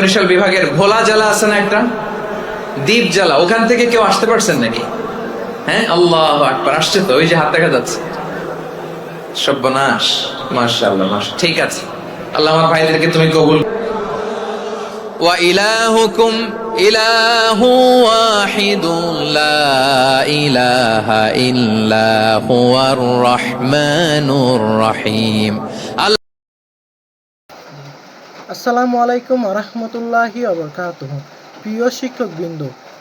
বরিশাল বিভাগের ভোলা জেলা আছে না একটা, দ্বীপ জেলা, ওখান থেকে কেউ আসতে পারছেন নাকি? হ্যাঁ, আল্লাহু আকবার, আসছে তো, ওই যে হাত দেখা যাচ্ছে। সর্বনাশ, মাশাআল্লাহ, মাশাআল্লাহ। ঠিক আছে, আল্লাহ আমার ভাইদেরকে তুমি কবুল। ওয়া ইলাহুকুম ইলাহু ওয়াহিদুন লা ইলাহা ইল্লা হুয়ার রহমানুর রহিম। আসসালামু আলাইকুম রহমতুল্লাহি ওয়া প্রিয় শিক্ষকবৃন্দ,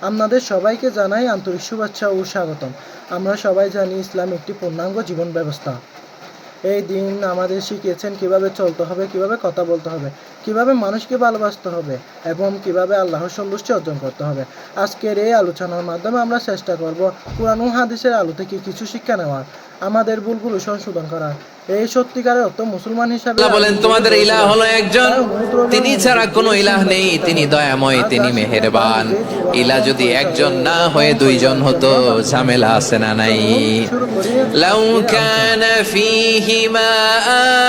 আপনাদের সবাইকে জানাই আন্তরিক শুভেচ্ছা ও স্বাগতম। আমরা সবাই জানি ইসলাম একটি পূর্ণাঙ্গ জীবন ব্যবস্থা। এই দিন আমাদের শিখিয়েছেন কিভাবে চলতে হবে, কিভাবে কথা বলতে হবে, কিভাবে মানুষকে ভালোবাসতে হবে এবং কিভাবে আল্লাহর সন্তুষ্টি অর্জন করতে হবে। আজকের এই আলোচনার মাধ্যমে আমরা চেষ্টা করব কুরআন ও হাদিসের আলো থেকে কিছু শিক্ষা নেওয়ার, আমাদের ভুলগুলো সংশোধন করার। এই সত্যিকারের অর্থ মুসলমান হিসাবে আল্লাহ বলেন, তোমাদের ইলাহ হলো একজন, তিনি ছাড়া কোনো ইলাহ নেই, তিনি দয়াময়, তিনি মেহেরবান। ইলাহ যদি একজন না হয়ে দুইজন হতো, ঝামেলা আছে না নাই? লাউ কানা ফীহিমা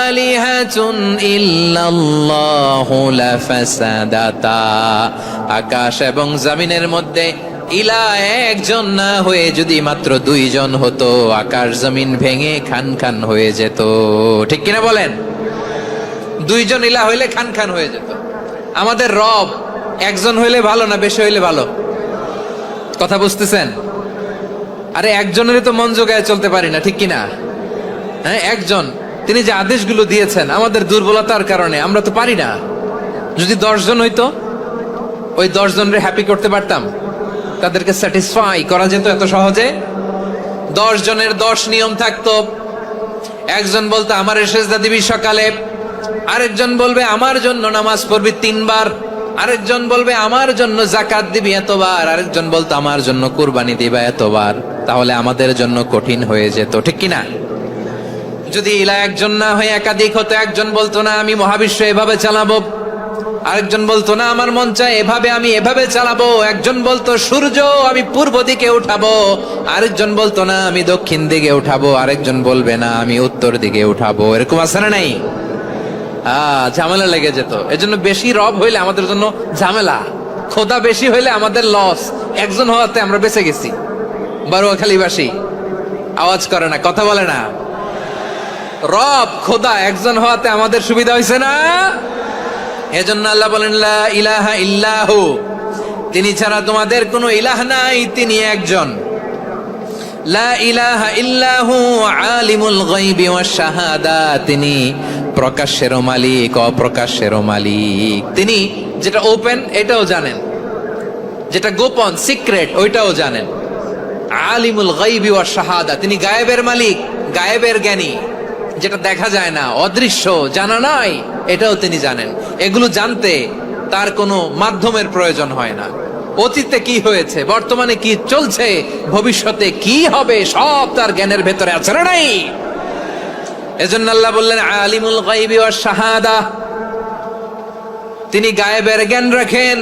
আলিহাতুন ইল্লাল্লাহু লাফাসাদাতা। আকাশ এবং জমিনের মধ্যে ইলাহ একজন না হয়ে যদি মাত্র দুইজন হতো, আকাশ জমিন ভেঙে খান খান হয়ে যেত। ঠিক কিনা বলেন? দুইজন ইলাহ হইলে খান খান হয়ে যেত। আমাদের রব একজন হইলে ভালো না বেশি হইলে ভালো? কথা বুঝতেছেন? আরে একজনেরই তো মন জোগায় চলতে পারি না, ঠিক কিনা? হ্যাঁ, একজন, তিনি যে আদেশগুলো দিয়েছেন আমাদের দুর্বলতার কারণে আমরা তো পারি না। যদি 10 জন হইতো, ওই 10 জনের হ্যাপি করতে পারতাম, তাদেরকে স্যাটিসফাই করা যেত এত সহজে? 10 জনের 10 নিয়ম থাকতো। একজন বলতো আমার সেজদা দিবি সকালে, আরেকজন বলবে আমার জন্য নামাজ পড়বি 3 বার, আরেকজন বলবে আমার জন্য যাকাত দিবি এতবার, আরেকজন বলতো আমার জন্য কুরবানি দিবা এতবার। তাহলে আমাদের জন্য কঠিন হয়ে যেত, ঠিক কিনা? যদি ইলাহ একজন না হয়ে একাধিক হতো, একজন বলতো না আমি মহাবিশ্ব এভাবে চালাবো, আরেকজন বলতো না আমার মন চায় এভাবে, আমি এভাবে চালাবো, একজন বলতো সূর্য আমি পূর্ব দিকে উঠাবো, আরেকজন বলতো না আমি দক্ষিণ দিকে উঠাবো, আরেকজন বলবে না আমি উত্তর দিকে উঠাবো। এরকম আছে না নাই? ঝামেলা লেগে যেত। এজন্য বেশি রব হইলে আমাদের জন্য ঝামেলা, খোদা বেশি হইলে আমাদের লস। একজন হওয়াতে আমরা বেঁচে গেছি। বারোয়াখালীবাসী আওয়াজ করে না, কথা বলে না। রব খোদা একজন হওয়াতে আমাদের সুবিধা হয়েছে না? এজন্য আল্লাহ বলেন লা ইলাহা ইল্লাহু, তিনি ছাড়া তোমাদের কোনো ইলাহ নাই, তিনি একজন। লা ইলাহা ইল্লাহু আলিমুল গায়বি ওয়াশ শাহাদা, তিনি প্রকাশ্যেরও মালিক অপ্রকাশ্যেরও মালিক। তিনি যেটা ওপেন এটাও জানেন, যেটা গোপন সিক্রেট ওইটাও জানেন। আলিমুল গায়বি ওয়াশ শাহাদা, তিনি গায়েবের মালিক, গায়েবের জ্ঞানী, যেটা দেখা যায় না, অদৃশ্য, জানা নাই, এটাও তিনি জানেন। এগুলো জানতে তার কোনো মাধ্যমের প্রয়োজন হয় না। অতীতে কি হয়েছে, বর্তমানে কি চলছে, ভবিষ্যতে কি হবে, সব তার জ্ঞানের ভেতরে আছে না নাই? এজন্য আল্লাহ বললেন আলিমুল গায়বি ওয়াশ শাহাদা, তিনি গায়েবের জ্ঞান রাখেন,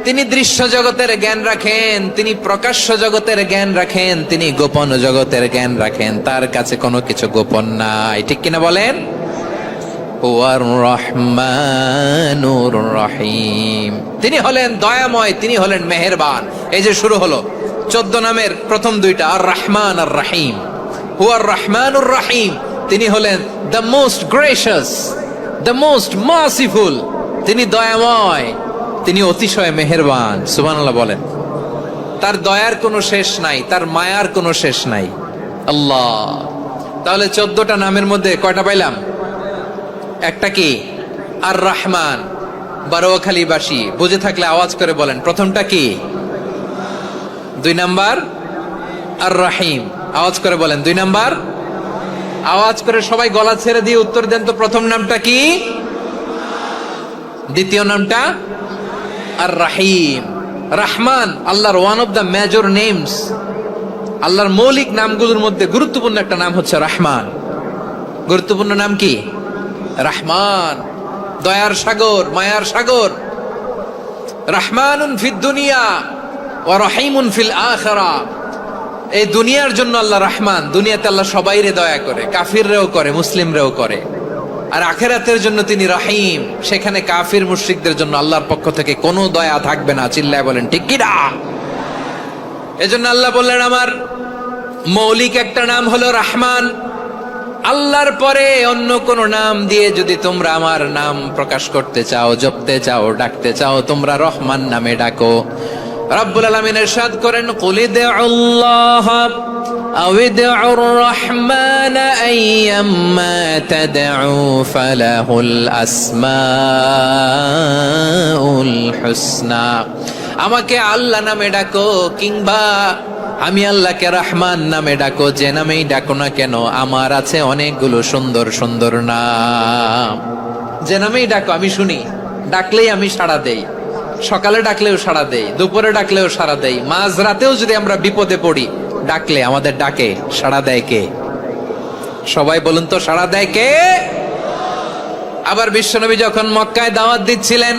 তিনি দৃশ্য জগতের জ্ঞান রাখেন, তিনি প্রকাশ্য জগতের জ্ঞান রাখেন, তিনি গোপন জগতের জ্ঞান রাখেন। তার কাছে কোনো কিছু গোপন নাই, ঠিক কিনা বলেন? হুয়ার রহমানুর রহিম, তিনি হলেন দয়াময়, তিনি হলেন মেহেরবান। এই যে শুরু হলো 14 নামের প্রথম দুইটা, আর রহমান আর রহিম। হুয়ার রহমানুর রহিম, তিনি হলেন the most gracious, the most merciful, তিনি দয়াময়, তিনি অতিশয় মেহেরবান। সুবহানাল্লাহ বলেন। তার দয়ার কোনো শেষ নাই, তার মায়ার কোনো শেষ নাই। আল্লাহ, তাহলে 14টা নামের মধ্যে কয়টা পাইলাম? একটা কি? আর রহমান। বারোয়াখালীবাসী বুঝে থাকলে আওয়াজ করে বলেন, প্রথমটা কি? 2 নাম্বার আর রহিম। আওয়াজ করে বলেন 2 নাম্বার। আওয়াজ করে সবাই গলা ছেড়ে দিয়ে উত্তর দেন তো, প্রথম নামটা কি? দ্বিতীয় নামটা? আর রহিম। রহমান আল্লাহর one of the major names, আল্লাহর মৌলিক নামগুলোর মধ্যে গুরুত্বপূর্ণ একটা নাম হচ্ছে রহমান। গুরুত্বপূর্ণ নাম কি? রহমান, দয়ার সাগর, মায়ার সাগর। রহমানুন ফিদ দুনিয়া ওয়া রহিমুন ফিল আখিরা। এই দুনিয়ার জন্য আল্লাহ রহমান, দুনিয়াতে আল্লাহ সবাইরে দয়া করে, কাফিররেও করে, মুসলিমরেও করে। আর আখিরাতের জন্য তিনি রহিম। সেখানে কাফির মুশরিকদের জন্য আল্লাহর পক্ষ থেকে কোনো দয়া থাকবে না। চিল্লায় বলেন ঠিক কি না? এজন্য আল্লাহ বললেন আমার মৌলিক একটা নাম হলো রহমান। আল্লাহর পরে অন্য কোন নাম দিয়ে যদি তোমরা আমার নাম প্রকাশ করতে চাও, জপতে চাও, ডাকতে চাও, তোমরা রহমান নামে ডাকো। রব্বুল আলামিন ইরশাদ করেন কুলিদুল্লাহ আউইদুর রহমান আইয়াম্মা তাদউ ফালাহুল আসমাউল হুসনা। আমাকে আল্লাহ নামে ডাকো কিংবা আমি আল্লাহকে রহমান নামে ডাকো, যে নামেই ডাকো না কেন আমার আছে অনেকগুলো সুন্দর সুন্দর নাম। যে নামেই ডাকো আমি শুনি, ডাকলেই আমি সাড়া দেই। সকালে ডাকলেও সাড়া দেই, দুপুরে ডাকলেও সাড়া দেই, মাঝরাতেও যদি আমরা বিপদে পড়ি ডাকলে আমাদের ডাকে সাড়া দেয় কে? সবাই বলুন তো, সাড়া দেয় কে? আবার বিশ্বনবী যখন মক্কায় দাওয়াত দিচ্ছিলেন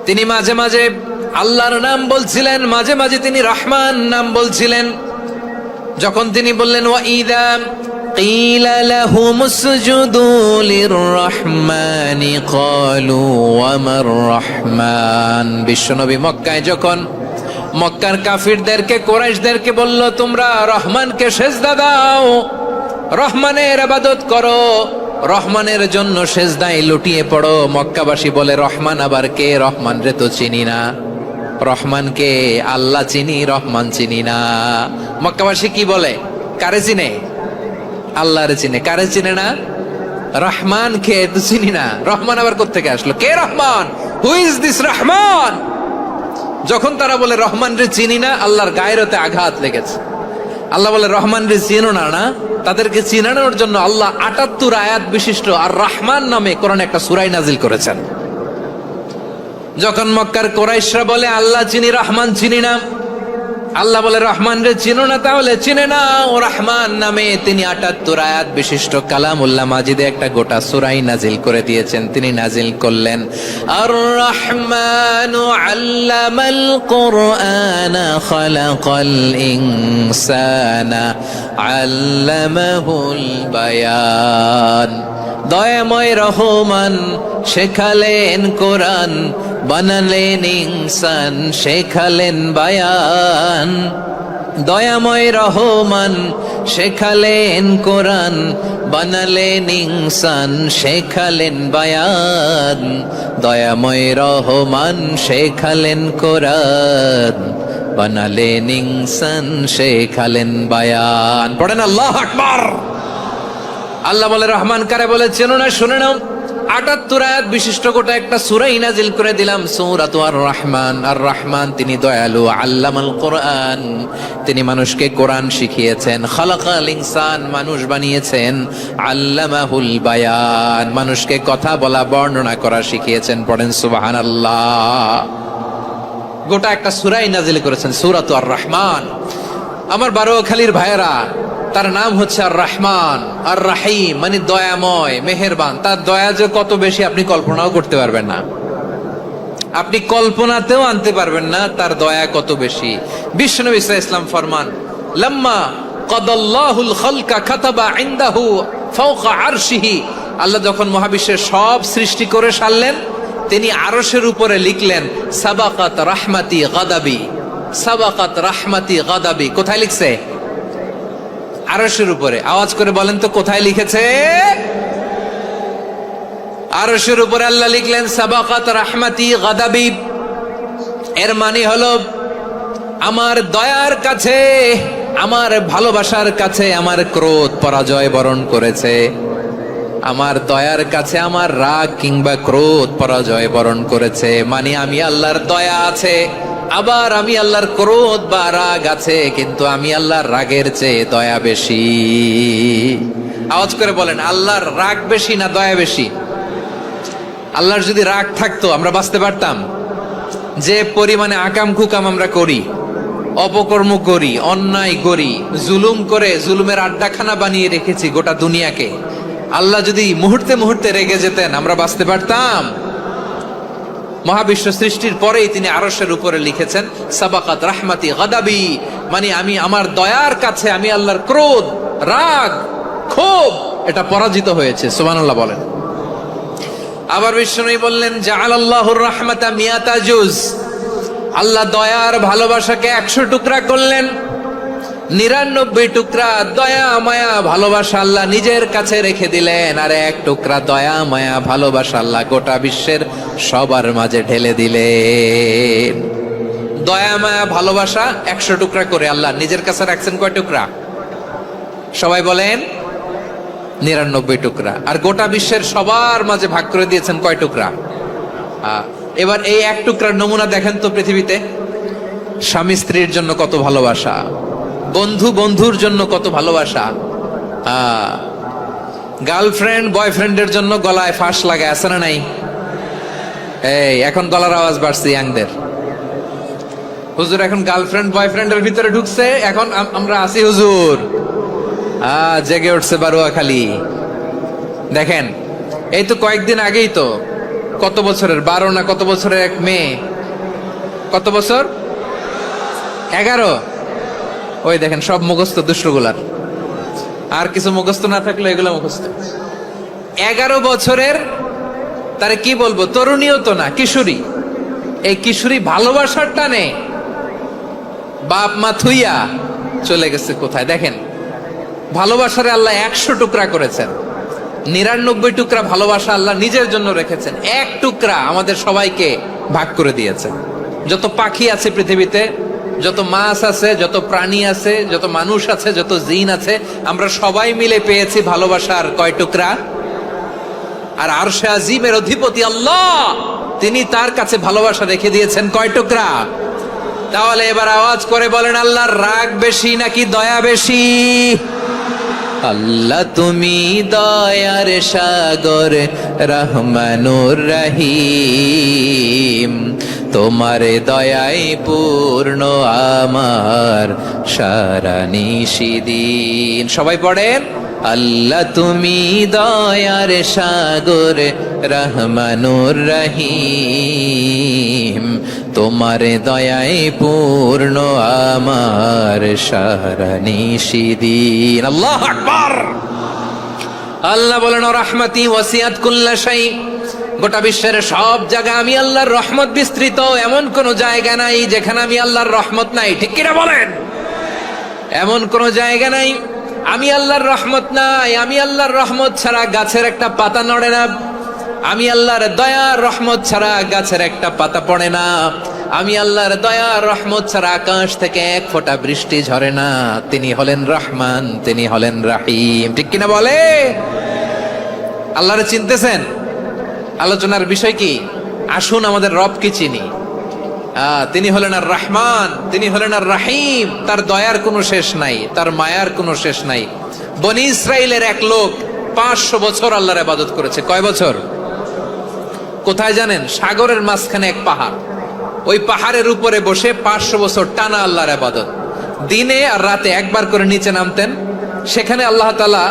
তিনি মাঝে মাঝে আল্লাহর নাম বলছিলেন, মাঝে মাঝে তিনি রহমান নাম বলছিলেন। যখন তিনি বললেন ওয়াইদা কিলা লাহুমুসজুদু লিররহমানি ক্বালু ওয়ামার রহমান। বিশ্বনবী মক্কায় যখন মক্কার কাফিরদেরকে, কুরাইশদেরকে বলল তোমরা রহমানকে সেজদা দাও, রহমানের ইবাদত করো, রহমানের জন্য সেজদায় লুটিয়ে পড়ো, মক্কাবাসী বলে রহমান আবার কে? রহমান রে তো চিনি না। রহমানকে আল্লাহ চিনি, রহমান চিনি না। মক্কাবাসী কি বলে? কারে চিনে? আল্লাহরে চিনে। কারে চিনে না? রহমান কে তো চিনি না। রহমান আবার কোত্থেকে আসলো? কে Rahman? Who is this Rahman? যখন তারা বলে রহমান রে চিনি না, আল্লাহর গায়রতে আঘাত লেগেছে। আল্লাহ বলে রহমান রে চিনো না? না, তাদেরকে চিনানোর জন্য আল্লাহ ৭৮ আয়াত বিশিষ্ট আর রহমান নামে কোরআনে একটা সূরা নাজিল করেছেন। যখন মক্কার কুরাইশরা বলে আল্লাহ চিনি, রহমান চিনি না, আল্লাহ বলে রহমান রে চিনো না, তাহলে চিনে না ও রহমান নামে তিনি ৭৮ আয়াত বিশিষ্ট কালামুল্লাহ মাজিদে একটা গোটা সূরাই নাজিল করে দিয়েছেন। তিনি নাজিল করলেন আর রহমানু আল্লামাল কুরআনা খালাকাল ইনসানা আল্লামাহুল বায়ান। দয়াময় রহমান শেখালেন কোরআন, বানালেন ইনসান, শেখালেন বায়ান। দয়াময় রহমান শেখালেন কোরআন, বানালেন ইনসান, শেখালেন বায়ান। দয়াময় রহমান শেখালেন কোরআন, বানালেন ইনসান, শেখালেন বায়ান। পড়েন আল্লাহু আকবার। আল্লাহ বলে রহমান কারে বলে চেনো না? শুনে নাও, ৭৮ আয়াত বিশিষ্ট গোটা একটা সূরাই নাজিল করে দিলাম, সূরাতু আর রহমান। আর রহমান তিনি দয়ালু, আল্লামাল কোরআন, তিনি মানুষকে কোরআন শিখিয়েছেন। খালাকাল ইনসান, মানুষ বানিয়েছেন। আল্লামাহুল বায়ান, মানুষকে কথা বলা, বর্ণনা করা শিখিয়েছেন। পড়েন সুবহানাল্লাহ। গোটা একটা সূরাই নাজিল করেছেন, সূরাতু আর রহমান। আমার বারোয়াখালীর ভাইয়েরা, তার নাম হচ্ছে আর রহমান আর রাহিম, মানে দয়াময়, মেহেরবান। তার দয়া যে কত বেশি আপনি কল্পনাও করতে পারবেন না, আপনি কল্পনাতেও আনতে পারবেন না তার দয়া কত বেশি। বিশ্বনবী সাল্লাল্লাহু আলাইহি ওয়াসাল্লাম ফরমান লাম্মা কাদাল্লাহুল খালকা কাতাবা ইনদাহু ফাওকা আরশিহি। আল্লাহ যখন মহাবিশ্বের সব সৃষ্টি করে সারলেন, তিনি আরশের উপরে লিখলেন সাবাকাত রাহমাতি গাদাবি, সাবাকাত রাহমাতি গাদাবি। কোথায় লিখছে? আরশের উপরে। আওয়াজ করে বলেন তো কোথায় লিখেছে? আরশের উপরে আল্লাহ লিখলেন সাবাকাত রাহমাতি গাদাবি। এর মানে হলো আমার দয়ার কাছে, আমার ভালোবাসার কাছে আমার ক্রোধ পরাজয় বরণ করেছে। আমার দয়ার কাছে আমার রাগ কিংবা ক্রোধ পরাজয় বরণ করেছে। মানে আমি আল্লাহর দয়া আছে, আবার আমি আল্লাহর ক্রোধ বা রাগ আছে, কিন্তু আমি আল্লাহর রাগের চেয়ে দয়া বেশি। আওয়াজ করে বলেন আল্লাহর রাগ বেশি না দয়া বেশি? আল্লাহর যদি রাগ থাকতো আমরা বাঁচতে পারতাম? যে পরিমাণে আকাম কুকাম আমরা করি, অপকর্ম করি, অন্যায় করি, জুলুম করে জুলুমের আড্ডাখানা বানিয়ে রেখেছি গোটা দুনিয়াকে, আল্লাহ যদি মুহূর্তে মুহূর্তে রেগে যেতেন আমরা বাঁচতে পারতাম? মহাবিশ্ব সৃষ্টির পরেই তিনি আরশের উপরে লিখেছেন সাবাকাত রাহমাতি গাদাবি, মানে আমি আমার দয়ার কাছে আমি আল্লাহর ক্রোধ, রাগ, ক্ষোভ এটা পরাজিত হয়েছে। সুবহানাল্লাহ বলেন। আবার বিষ্ণু বললেন জাআলাল্লাহুর রাহমাতা মিয়াতা জুজ, আল্লাহ দয়ার ভালোবাসাকে 100 টুকরা করলেন। 99 টুকরা দয়া মায়া ভালোবাসা আল্লাহ নিজের কাছে রেখে দিলেন, আর 1 টুকরা দয়া মায়া ভালোবাসা আল্লাহ গোটা বিশ্বের সবার মাঝে ঢেলে দিলেন। দয়া মায়া ভালোবাসা 100 টুকরা করে আল্লাহ নিজের কাছে রাখছেন কয় টুকরা? সবাই বলেন 99 টুকরা। আর গোটা বিশ্বের সবার মাঝে ভাগ করে দিয়েছেন কয় টুকরা? এবার এই 1 টুকরার নমুনা দেখেন তো পৃথিবীতে। স্বামী স্ত্রীর জন্য কত ভালোবাসা, বন্ধু বন্ধুর জন্য কত ভালোবাসা, গার্লফ্রেন্ড বয়ফ্রেন্ডের জন্য গলায় ফাঁস লাগায় আছে না নাই? এই এখন গলার আওয়াজ বাড়ছে ইয়াংদের। হুজুর এখন গার্লফ্রেন্ড বয়ফ্রেন্ডের ভিতরে ঢুকছে, এখন আমরা আছি হুজুর। জেগে উঠছে বারুয়াখালী। দেখেন এই তো কয়েকদিন আগেই তো, কত বছরের 12 না কত বছরের এক মেয়ে, কত বছর? 11। ওই দেখেন সব মুখস্থ দুষ্টগুলার, আর কিছু মুখস্থ না থাকলে এগুলো মুখস্থ। 11 বছরের, তারে কি বলবো, তরুণীও তো না, কিশোরী। এই কিশোরী ভালোবাসার টানে বাপ মা থুইয়া চলে গেছে কোথায়? দেখেন ভালোবাসারে আল্লাহ 100 টুকরা করেছেন, 99 টুকরা ভালোবাসা আল্লাহ নিজের জন্য রেখেছেন, 1 টুকরা আমাদের সবাইকে ভাগ করে দিয়েছেন। যত পাখি আছে পৃথিবীতে, যত মাছ আছে, যত প্রাণী আছে, যত মানুষ আছে, যত জিন আছে, আমরা সবাই মিলে পেয়েছি ভালোবাসার কয় টুকরা? আর আরশে আজিমের অধিপতি আল্লাহ, তিনি তার কাছে ভালোবাসা রেখে দিয়েছেন কয় টুকরা? তাহলে এবার আওয়াজ করে বলেন, আল্লাহর রাগ বেশি নাকি দয়া বেশি? আল্লাহ তুমি দয়ার সাগর রহমানুর রহিম, তোমার দয়ায় পূর্ণ আমার সারা নিশিদিন। সবাই পড়েন, আল্লাহ তুমি দয়ার সাগর রহমানুর রহিম, তোমার দয়ায় পূর্ণ আমার সারা নিশিদিন। আল্লাহু আকবার। আল্লাহ বলেন রাহমাতি ওয়াসিআত কুল্লা শাই, গোটা বিশ্বের সব জায়গা আমি আল্লাহর রহমত বিস্তৃত, এমন কোন জায়গা নাই যেখানে আমি আল্লাহর রহমত নাই। ঠিক কিনা বলেন? এমন কোন জায়গা নাই আমি আল্লাহর রহমত নাই। আমি আল্লাহর রহমত ছাড়া গাছের একটা পাতা নড়ে না, আমি আল্লাহর দয়ার রহমত ছাড়া গাছের একটা পাতা পড়ে না, আমি আল্লাহর দয়ার রহমত ছাড়া আকাশ থেকে 1 ফোঁটা বৃষ্টি ঝরে না। তিনি হলেন রহমান, তিনি হলেন রাহিম। ঠিক কিনা বলে? আল্লাহরে চিনতেছেন? আলোচনার বিষয় কি? আসুন আমাদের রবকে চিনি। তিনি হলেন আর রহমান, তিনি হলেন আর রাহিম। তার দয়ার কোনো শেষ নাই, তার মায়ার কোনো শেষ নাই। বনি ইসরাইলের এক লোক 500 বছর আল্লাহর ইবাদত করেছে। কয় বছর? কোথায় জানেন? সাগরের মাঝখানে এক পাহাড়, ওই পাহাড়ের উপরে বসে 500 বছর টানা আল্লাহর ইবাদত। দিনে আর রাতে একবার করে নিচে নামতেন। সেখানে আল্লাহ তাআলা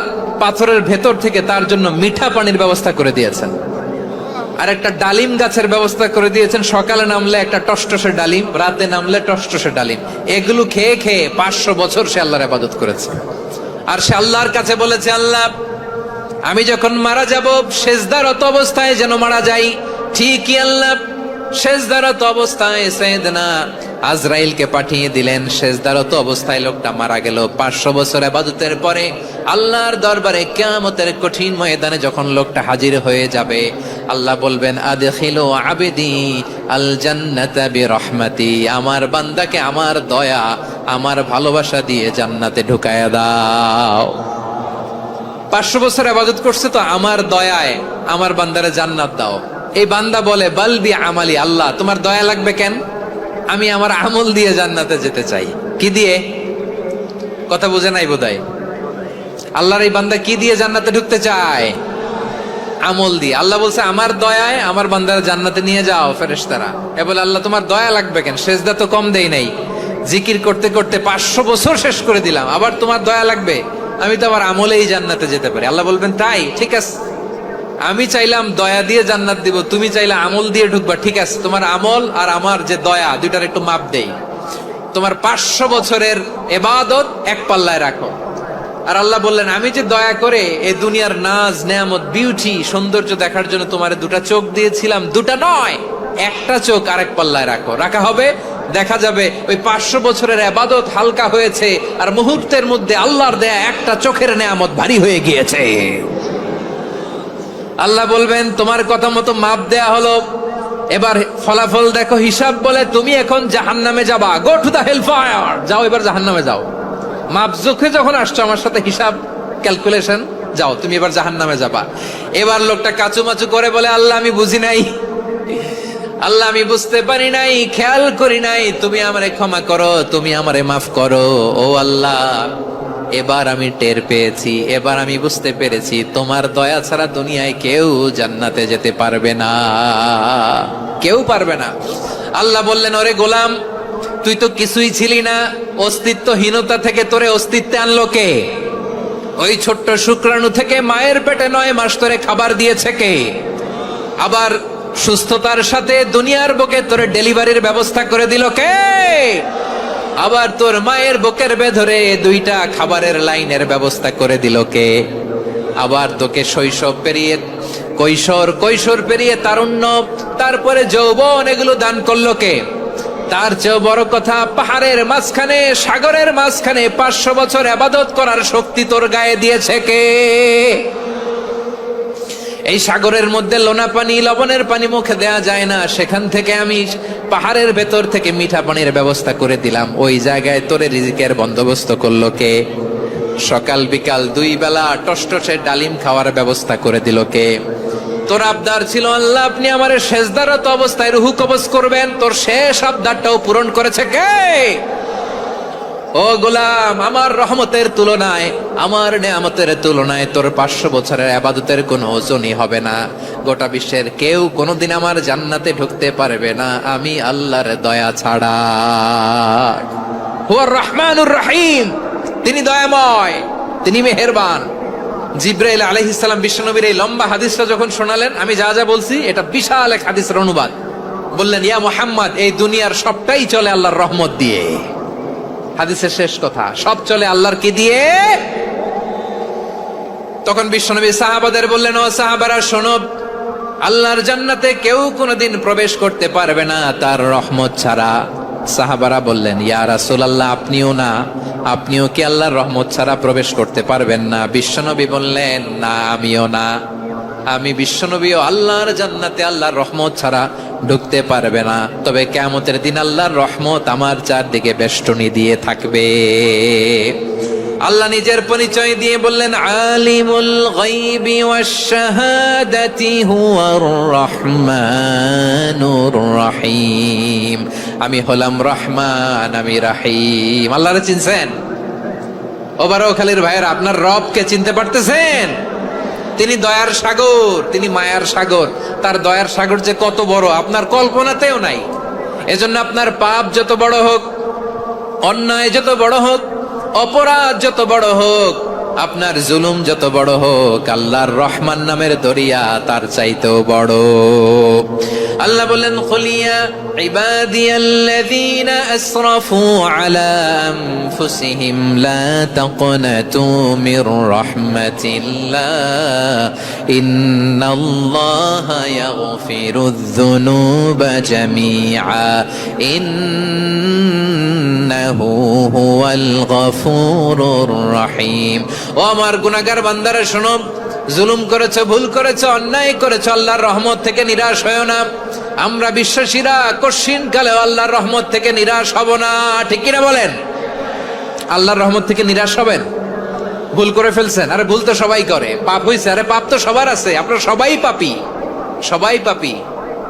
পাথরের ভেতর থেকে তার জন্য মিঠা পানির ব্যবস্থা করে দিয়েছেন, আর একটা ডালিম গাছের ব্যবস্থা করে দিয়েছেন। সকালে নামলে একটা টসটসে ডালিম, রাতে নামলে টসটসে ডালিম। এগুলো খেয়ে খেয়ে 500 বছর সে আল্লাহর ইবাদত করেছে। আর সে আল্লাহর কাছে বলেছে, আল্লাহ আমি যখন মারা যাব সেজদারত অবস্থায় যেন মারা যাই। ঠিকই আল্লাহ সেজদারত অবস্থায় সাইয়েদনা আজরাইলকে পাঠিয়ে দিলেন। সেজদারত অবস্থায় লোকটা মারা গেল। 500 বছর ইবাদতের পরে আল্লাহর দরবারে কিয়ামতের কঠিন ময়দানে যখন লোকটা হাজির হয়ে যাবে, আল্লাহ বলবেন, আদখিলু আবদি আল জান্নাতা বিরহমাতি, আমার বান্দাকে আমার দয়া, আমার ভালোবাসা দিয়ে জান্নাতে ঢুকায়া দাও। 500 বছর ইবাদত করছে তো আমার দয়ায় আমার বান্দারে জান্নাত দাও। এই বান্দা বলে, বালবি আমালি, আল্লাহ তোমার দয়া লাগবে কেন? আমি আমার আমল দিয়ে জান্নাতে যেতে চাই। কি দিয়ে? কথা বুঝে নাই বোধহয়। আল্লাহর এই বান্দা কি দিয়ে জান্নাতে ঢুকতে চায়? আমল দিয়ে। আল্লাহ বলছে, আমার দয়ায় আমার বান্দারে জান্নাতে নিয়ে যাও ফেরেশতারা। এ বলে, আল্লাহ তোমার দয়া লাগবে কেন? সেজদা তো কম দেই নাই, জিকির করতে করতে 500 বছর শেষ করে দিলাম, আবার তোমার দয়া লাগবে? আমি তো আবার আমলেই জান্নাতে যেতে পারি। আল্লাহ বলবেন, তাই ঠিক আছে, আমি চাইলাম দয়া দিয়ে জান্নাত দিব, তুমি চাইলে আমল দিয়ে ঢুকবা। ঠিক আছে, তোমার আমল আর আমার যে দয়া, দুইটার একটু মাপ দেই। তোমার 500 বছরের ইবাদত এক পাল্লায় রাখো, আর আল্লাহ বললেন, আমি যে দয়া করে এই দুনিয়ার নাজ নেয়ামত বিউটি সৌন্দর্য দেখার জন্য তোমার দুটা চোখ দিয়েছিলাম, দুটা নয় একটা চোখ আরেক পাল্লায় রাখা হবে। দেখা যাবে ওই 500 বছরের ইবাদত হালকা হয়েছে আর মুহূর্তের মধ্যে আল্লাহর দেয়া একটা চোখের নেয়ামত ভারী হয়ে গিয়েছে। আল্লাহ বলবেন, তোমার কথা মতো মাপ দেয়া হলো, এবার ফলাফল দেখো, হিসাব বলে তুমি এখন জাহান্নামে যাবা। Go to the hell fire, যাও এবার জাহান্নামে যাও। মাপ চোখে যখন আসছো আমার সাথে হিসাব ক্যালকুলেশন, যাও তুমি এবার জাহান্নামে যাবা। এবার লোকটা কাচুমাচু করে বলে, আল্লাহ আমি বুঝি নাই, আল্লাহ আমি বুঝতে পারি নাই, খেয়াল করি নাই, তুমি আমারে ক্ষমা করো, তুমি আমারে মাফ করো। ও আল্লাহ, এবার আমি টের পেয়েছি, এবার আমি বুঝতে পেরেছি তোমার দয়া ছাড়া দুনিয়ায় কেউ জান্নাতে যেতে পারবে না, কেউ পারবে না। আল্লাহ বললেন, ওরে গোলাম, তুই তো কিছুই ছিলি না, অস্তিত্বহীনতা থেকে তোরে অস্তিত্বে আনলো কে? ওই ছোট্ট শুক্রাণু থেকে মায়ের পেটে 9 মাস ধরে খাবার দিয়েছে কে? আবার সুস্থতার সাথে দুনিয়ার বুকে তোরে ডেলিভারির ব্যবস্থা করে দিল কে? আবার তোর মায়ের বুকের ভেতরে 2টা খাবারের লাইনের ব্যবস্থা করে দিল কে? আবার তোকে শৈশব পেরিয়ে কৈশোর পেরিয়ে তারুণ্য, তারপরে যৌবন, এগুলো দান করলো কে? তার চেয়েও বড় কথা, পাহাড়ের মাঝখানে, সাগরের মাঝখানে 500 বছর ইবাদত করার শক্তি তোর গায়ে দিয়েছে কে? এই সাগরের মধ্যে লোনা পানি, লবণের পানি মুখে দেয়া যায় না, সেখান থেকে আমি পাহাড়ের ভেতর থেকে মিঠা পানির ব্যবস্থা করে দিলাম। ওই জায়গায় তোরে রিজিকের বন্দোবস্ত করলো কে? সকাল বিকাল 2 বেলা টসটসে ডালিম খাওয়ার ব্যবস্থা করে দিল কে? তোর আবদার ছিল, আল্লাহ আপনি আমার সেজদারত অবস্থায় রুহু কবজ করবেন, তোর শেষ আবদারটাও পূরণ করেছে কে? ও গোলাম, আমার রহমতের তুলনায়, আমার নেয়ামতের তুলনায় তোর 500 বছরের ইবাদতের কোনো ওজনই হবে না। গোটা বিশ্বের কেউ কোনোদিন আমার জান্নাতে ঢুকতে পারবে না আমি আল্লাহর দয়া ছাড়া। হুয়ার রহমানুর রহিম, তিনি দয়াময়, তিনি মেহেরবান। জিব্রাইল আলাইহিস সালাম বিশ্বনবীর এই লম্বা হাদিসটা যখন শোনালেন, আমি যা যা বলছি এটা বিশাল এক হাদিসের অনুবাদ। বললেন, ইয়া মুহাম্মদ, এই দুনিয়ার সবটাই চলে আল্লাহর রহমত দিয়ে। হাদিসের শেষ কথা, সব চলে আল্লাহর কি দিয়ে? তখন বিশ্বনবী সাহাবাদের বললেন, ও সাহাবারা শোনো, আল্লাহর জান্নাতে কেউ কোনোদিন প্রবেশ করতে পারবে না তার রহমত ছাড়া। সাহাবারা বললেন, ইয়া রাসূলুল্লাহ, আপনিও না, আপনিও কি আল্লাহর রহমত ছাড়া প্রবেশ করতে পারবেন না? বিশ্বনবী বললেন, না আমিও না, আমি বিশ্বনবীও আল্লাহর জান্নাতে আল্লাহর রহমত ছাড়া ঢুকতে পারবে না। তবে কিয়ামতের দিন আল্লাহর রহমত আমার চারদিকে বেষ্টনী দিয়ে থাকবে। আল্লাহ নিজের পরিচয় দিয়ে বললেন, আলিমুল গায়বি ওয়াশ শাহাদাতি হুয়ার রহমানুর রহিম। আমি হলাম রহমান, আমি রহিম। আল্লাহরে চিনছেন? ও বারোখালীর ভাইয়েরা, আপনার রবকে চিনতে পারতেছেন? তিনি দয়ার সাগর, তিনি মায়ার সাগর। তার দয়ার সাগর যে কত বড় আপনার কল্পনাতেও নাই। এজন্য আপনার পাপ যত বড় হোক, অন্যায় যত বড় হোক, অপরাধ যত বড় হোক, আপনার জুলুম যত বড় হোক, আল্লাহর রহমান নামের দরিয়া তার চাইতেও বড়। আল্লাহ বললেন, খুলিয়া ইবাদিয়াল্লাযীনা আসরাফু আলা আনফুসিহিম লা তাকনাতু মির রাহমাতিল্লাহ ইন্নাল্লাহা ইয়াগফিরুয যুনুবা জামিআ ইন্নাহু হুয়াল গফুরুর রহিম। ও আমার গুনাহগার বান্দারা শোনো, জুলুম করেছো, ভুল করেছো, অন্যায় করেছো, আল্লাহর রহমত থেকে নিরাশ হয়ো না। আমরা বিশ্বাসীরা কঠিন কালেও আল্লাহর রহমত থেকে নিরাশ হব না, ঠিক কিনা বলেন? আল্লাহর রহমত থেকে নিরাশ হবেন? ভুল করে ফেলছেন, আরে ভুল তো সবাই করে। পাপ হইছে, আরে পাপ তো সবার আছে, আপনারা সবাই পাপী, সবাই পাপী।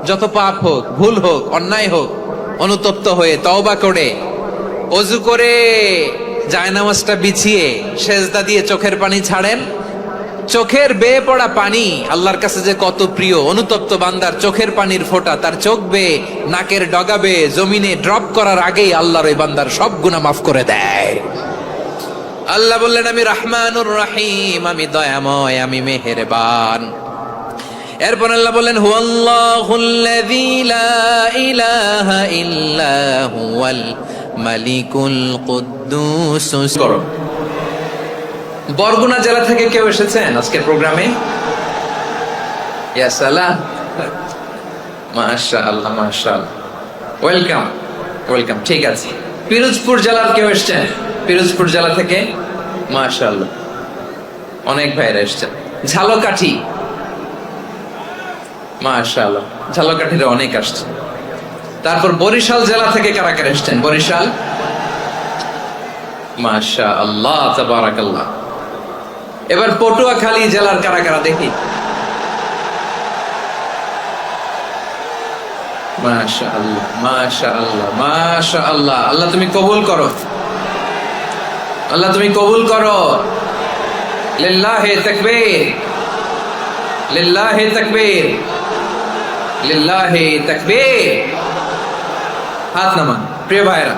যত পাপ হোক, ভুল হোক, অন্যায় হোক, অনুতপ্ত হয়ে তওবা করে, ওযু করে, জায়নামাজটা বিছিয়ে সেজদা দিয়ে চোখের পানি ছাড়েন। চোখের বেয়ে পড়া পানি আল্লাহর কাছে যে কত প্রিয়। অনুতপ্ত বান্দার চোখের পানির ফোঁটা তার চোখ বেয়ে, নাকের ডগা বেয়ে জমিনে ড্রপ করার আগেই আল্লাহর ওই বান্দার সব গুনাহ মাফ করে দেয়। আল্লাহ বললেন, আমি রহমানুর রহিম, আমি দয়াময়, আমি মেহেরবান। এরপর আল্লাহ বললেন, হুয়াল্লাহুল্লাযী লা ইলাহা ইল্লা হুয়াল মালিকুল কুদ্দুস। বরগুনা জেলা থেকে কেউ এসেছেন আজকের প্রোগ্রামে? ইয়া সালাম, মাশাআল্লাহ মাশাআল্লাহ, ওয়েলকাম ওয়েলকাম। ঠিক আছে, পিরোজপুর জেলার কেউ এসেছেন? পিরোজপুর জেলা থেকে মাশাআল্লাহ অনেক ভাইরা এসেছেন। ঝালকাঠি, মাশাআল্লাহ ঝালকাঠির অনেক আসছে। তারপর বরিশাল জেলা থেকে কারা কারা এসেছেন? বরিশাল, মাশাআল্লাহ তাবারাকাল্লাহ। এবার পটুয়াখালী জেলার কারা কারা দেখি? মাশাআল্লাহ মাশাআল্লাহ মাশাআল্লাহ। আল্লাহ তুমি কবুল করো, আল্লাহ তুমি কবুল করো। লিল্লাহি তাকবীর, লিল্লাহি তাকবীর, লিল্লাহি তাকবীর। হাত নামান। প্রিয় ভাইরা,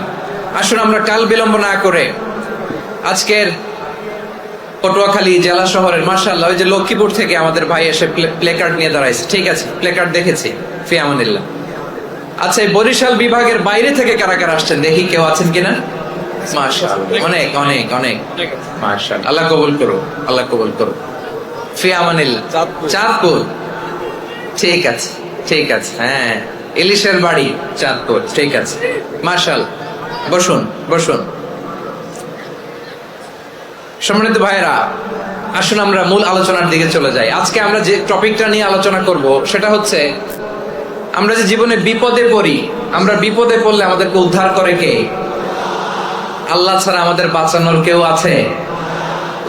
আসুন আমরা কাল বিলম্ব না করে আজকের পটুয়াখালী জেলা শহরের, মাশাআল্লাহ ওই যে লক্ষ্মীপুর থেকে আমাদের ভাই এসে প্লেকার্ড নিয়ে দাঁড়াইছে। ঠিক আছে, প্লেকার্ড দেখেছি, ফি আমানিল্লাহ। আচ্ছা, এই বরিশাল বিভাগের বাইরে থেকে কারা কারা আসছেন দেখি, কেউ আছেন কিনা? মাশাআল্লাহ অনেক অনেক অনেক, মাশাআল্লাহ। আল্লাহ কবুল করো, আল্লাহ কবুল করো। ফি আমানিল্লাহ। চাঁদপুর, ঠিক আছে ঠিক আছে, হ্যাঁ ইলিশের বাড়ি চাঁদপুর, ঠিক আছে মাশাআল্লাহ। বসুন বসুন। সম্মানিত ভাইরা, আসুন আমরা মূল আলোচনার দিকে চলে যাই। আজকে আমরা যে টপিকটা নিয়ে আলোচনা করব সেটা হচ্ছে, আমরা যে জীবনে বিপদে পড়ি, আমরা বিপদে পড়লে আমাদেরকে উদ্ধার করে কে? আল্লাহ ছাড়া আমাদের বাঁচানোর কেউ আছে?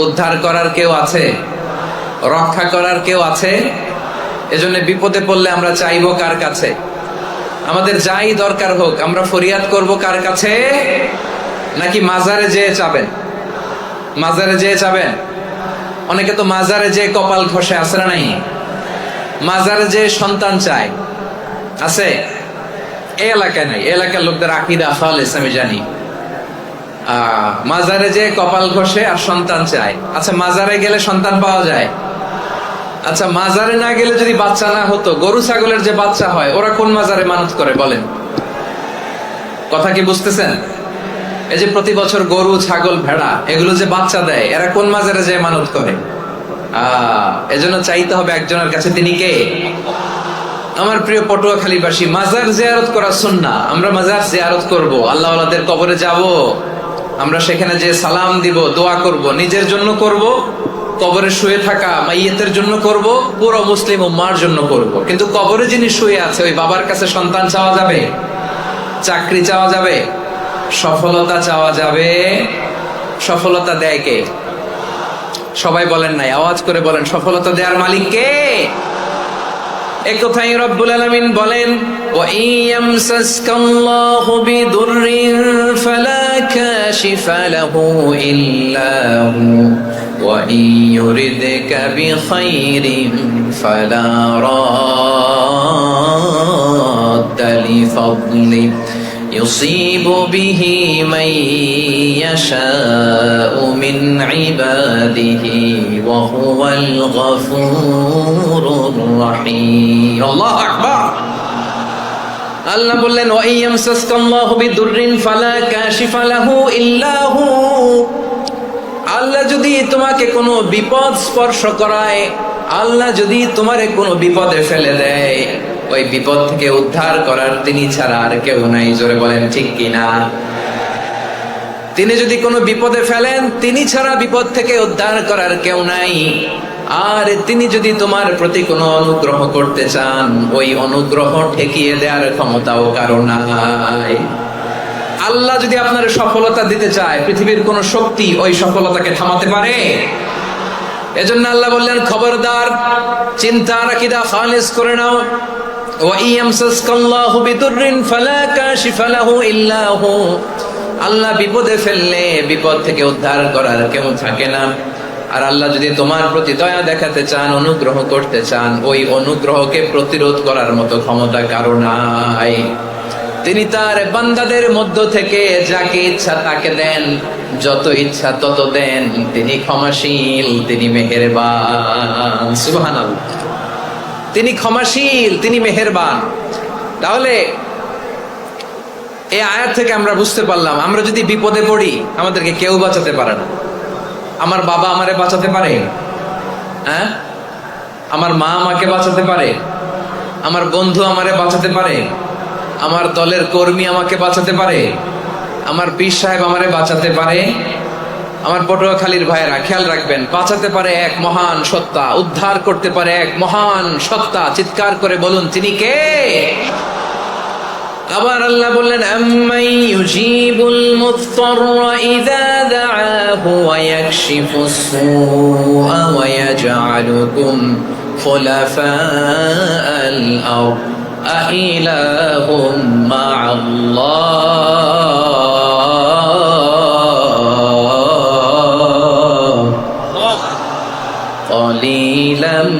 উদ্ধার করার কেউ আছে? রক্ষা করার কেউ আছে? এজন্য বিপদে পড়লে আমরা চাইবো কার কাছে? আমাদের যাই দরকার হোক আমরা ফরিয়াদ করব কার কাছে? নাকি মাজারে যেয়ে চাবেন? মাজারে যেয়ে চাবেন? অনেকে তো মাজারে যেয়ে কপাল ঘষে, আছে না নাই? মাজারে যেয়ে সন্তান চায়, আছে? এই এলাকায় নাই, এই এলাকার লোকদের আকীদা খালেস আমি জানি। মাজারে যেয়ে কপাল ঘষে আর সন্তান চায়। আচ্ছা, মাজারে গেলে সন্তান পাওয়া যায়? আচ্ছা, মাজারে না গেলে যদি বাচ্চা না হতো, গরু ছাগলের যে বাচ্চা হয় ওরা কোন মাজারে মানত করে বলেন? কথা কি বুঝতেছেন? এই যে প্রতি বছর গরু ছাগল ভেড়া এগুলো যে বাচ্চা দেয়, এরা কোন মাজারে যে মানত করে? এজন্য চাইতে হবে একজনের কাছে, তিনি কে? আমার প্রিয় পটুয়াখালীবাসী, মাজার জিয়ারত করা সুন্নাহ। আমরা মাজার জিয়ারত করব, আল্লাহ ওয়ালাদের কবরে যাব, আমরা সেখানে যে সালাম দিব, দোয়া করব, নিজের জন্য করব, কবরে শুয়ে থাকা মাইয়েতের জন্য করব, পুরো মুসলিম উম্মার জন্য করব। কিন্তু কবরে যিনি শুয়ে আছে ওই বাবার কাছে সন্তান চাওয়া যাবে? চাকরি চাওয়া যাবে? সফলতা চাওয়া যাবে? সফলতা দেয় কে? সবাই বলেন নাই, আওয়াজ করে বলেন, সফলতা দেওয়ার মালিক কে? এক কথাই রব্বুল আলামিন বলেন, ওয়া ইয়ামসাসকাল্লাহু বিদুররিন ফালা কাশিফা লাহু ইল্লা হু ওয়া ইয়ুরিদকা বিখাইরিন ফালা রাদ্দা লিফাদলি يصيب به من يشاء من عباده وهو الغفور الرحيم الله أكبر আল্লাহ বললেন, ওয়া ইয়ামসাসকাল্লাহু বিদুররিন ফালা কাশিফা লাহু ইল্লা হু। আল্লাহ যদি তোমাকে কোনো বিপদ স্পর্শ করায়, আল্লাহ যদি তোমারে কোনো বিপদে ফেলে দেয়, ওই বিপদ থেকে উদ্ধার করার তিনি ছাড়া আর কেউ নাই। জোরে বলেন ঠিক কিনা? তিনি যদি কোনো বিপদে ফেলেন, তিনি ছাড়া বিপদ থেকে উদ্ধার করার কেউ নাই। আর তিনি যদি তোমার প্রতি কোনো অনুগ্রহ করতে চান, ওই অনুগ্রহ ঠেকিয়ে দেওয়ার ক্ষমতাও কারো নাই। আল্লাহ যদি আপনার সফলতা দিতে চায়, পৃথিবীর কোন শক্তি ওই সফলতাকে থামাতে পারে? এজন্য আল্লাহ বললেন, খবরদার, চিন্তার আকীদা খালিস করে নাও। ওয়া ইয়ামসাসকাল্লাহু বিদুররিন ফালা কাশিফা লাহু ইল্লা হু। আল্লাহ বিপদে ফেললে বিপদ থেকে উদ্ধার করার কেউ থাকে না। আর আল্লাহ যদি তোমার প্রতি দয়া দেখাতে চান, অনুগ্রহ করতে চান, ওই অনুগ্রহকে প্রতিরোধ করার মতো ক্ষমতা কারো নাই। তিনি তার বান্দাদের মধ্য থেকে যাকে ইচ্ছা তাকে দেন, যত ইচ্ছা তত দেন। তিনি ক্ষমাশীল, তিনি মেহেরবান। সুবহানাল্লাহ। তিনি ক্ষমাশীল, তিনি মেহেরবান। তাহলে এই আয়াত থেকে আমরা বুঝতে পারলাম, আমরা যদি বিপদে পড়ি আমাদেরকে কেউ বাঁচাতে পারে না। আমার বাবা আমারে বাঁচাতে পারে? হ্যাঁ, আমার মা আমাকে বাঁচাতে পারে? আমার বন্ধু আমারে বাঁচাতে পারে? আমার দলের কর্মী আমাকে বাঁচাতে পারে? আমার পীর সাহেব আমারে বাঁচাতে পারে? আমার পটুয়াখালীর ভাইয়েরা খেয়াল রাখবেন, বাঁচাতে পারে এক মহান সত্তা, উদ্ধার করতে পারে এক মহান সত্তা। চিৎকার করে বলুন, তিনি কে? আবার আল্লাহ বললেন, আম্মাই ইউজিবুল মুত্তাররা ইযা দাআহু ওয়া ইয়াকশিফুস সুআ ওয়া ইয়াজআলুকুম খুলাফাআল আরদ আইলাহুম মা'আল্লাহ ক্বালিলাম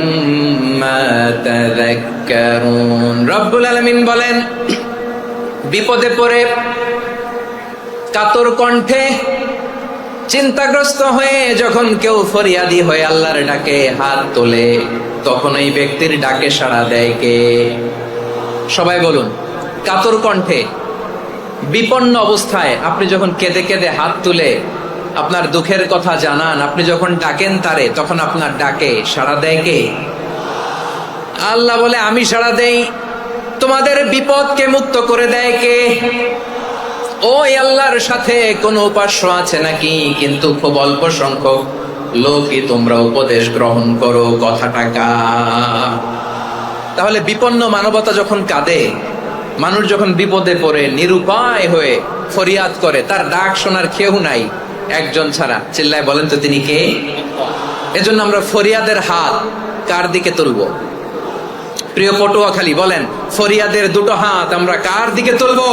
মা তাযাক্কারুন। রব্বুল আলামিন বলেন, বিপদে পড়ে কাতর কণ্ঠে চিন্তাগ্রস্ত হয়ে যখন কেউ ফরিয়াদি হয়ে আল্লাহর ডাকে হাত তোলে, তখন এই ব্যক্তির ডাকে সাড়া দেয় কে? সবাই বলুন, কাতর কণ্ঠে বিপন্ন অবস্থায় আপনি যখন কেঁদে কেঁদে হাত তুলে আপনার দুঃখের কথা জানান, আপনি যখন ডাকেন তারে, তখন আপনার ডাকে সাড়া দেয় কে? আল্লাহ বলে, আমি সাড়া দেই। তোমাদের বিপদকে মুক্ত করে দেয় কে? ওই আল্লাহর সাথে কোন উপাস্য আছে নাকি? কিন্তু খুব অল্প সংখ্যক লোকই তোমরা উপদেশ গ্রহণ করো। কথাটা কার? তাহলে বিপন্ন মানবতা যখন কাঁদে, মানুষ যখন বিপদে পড়ে নিরুপায় হয়ে ফরিয়াদ করে, তার ডাক শোনার কেউ নাই একজন ছাড়া। চিল্লায় বলেন তো, তিনি কে? এজন্য আমরা ফরিয়াদের হাত কার দিকে তুলবো? প্রিয় পটুয়াখালী, বলেন, ফরিয়াদের দুটো হাত আমরা কার দিকে তুলবো?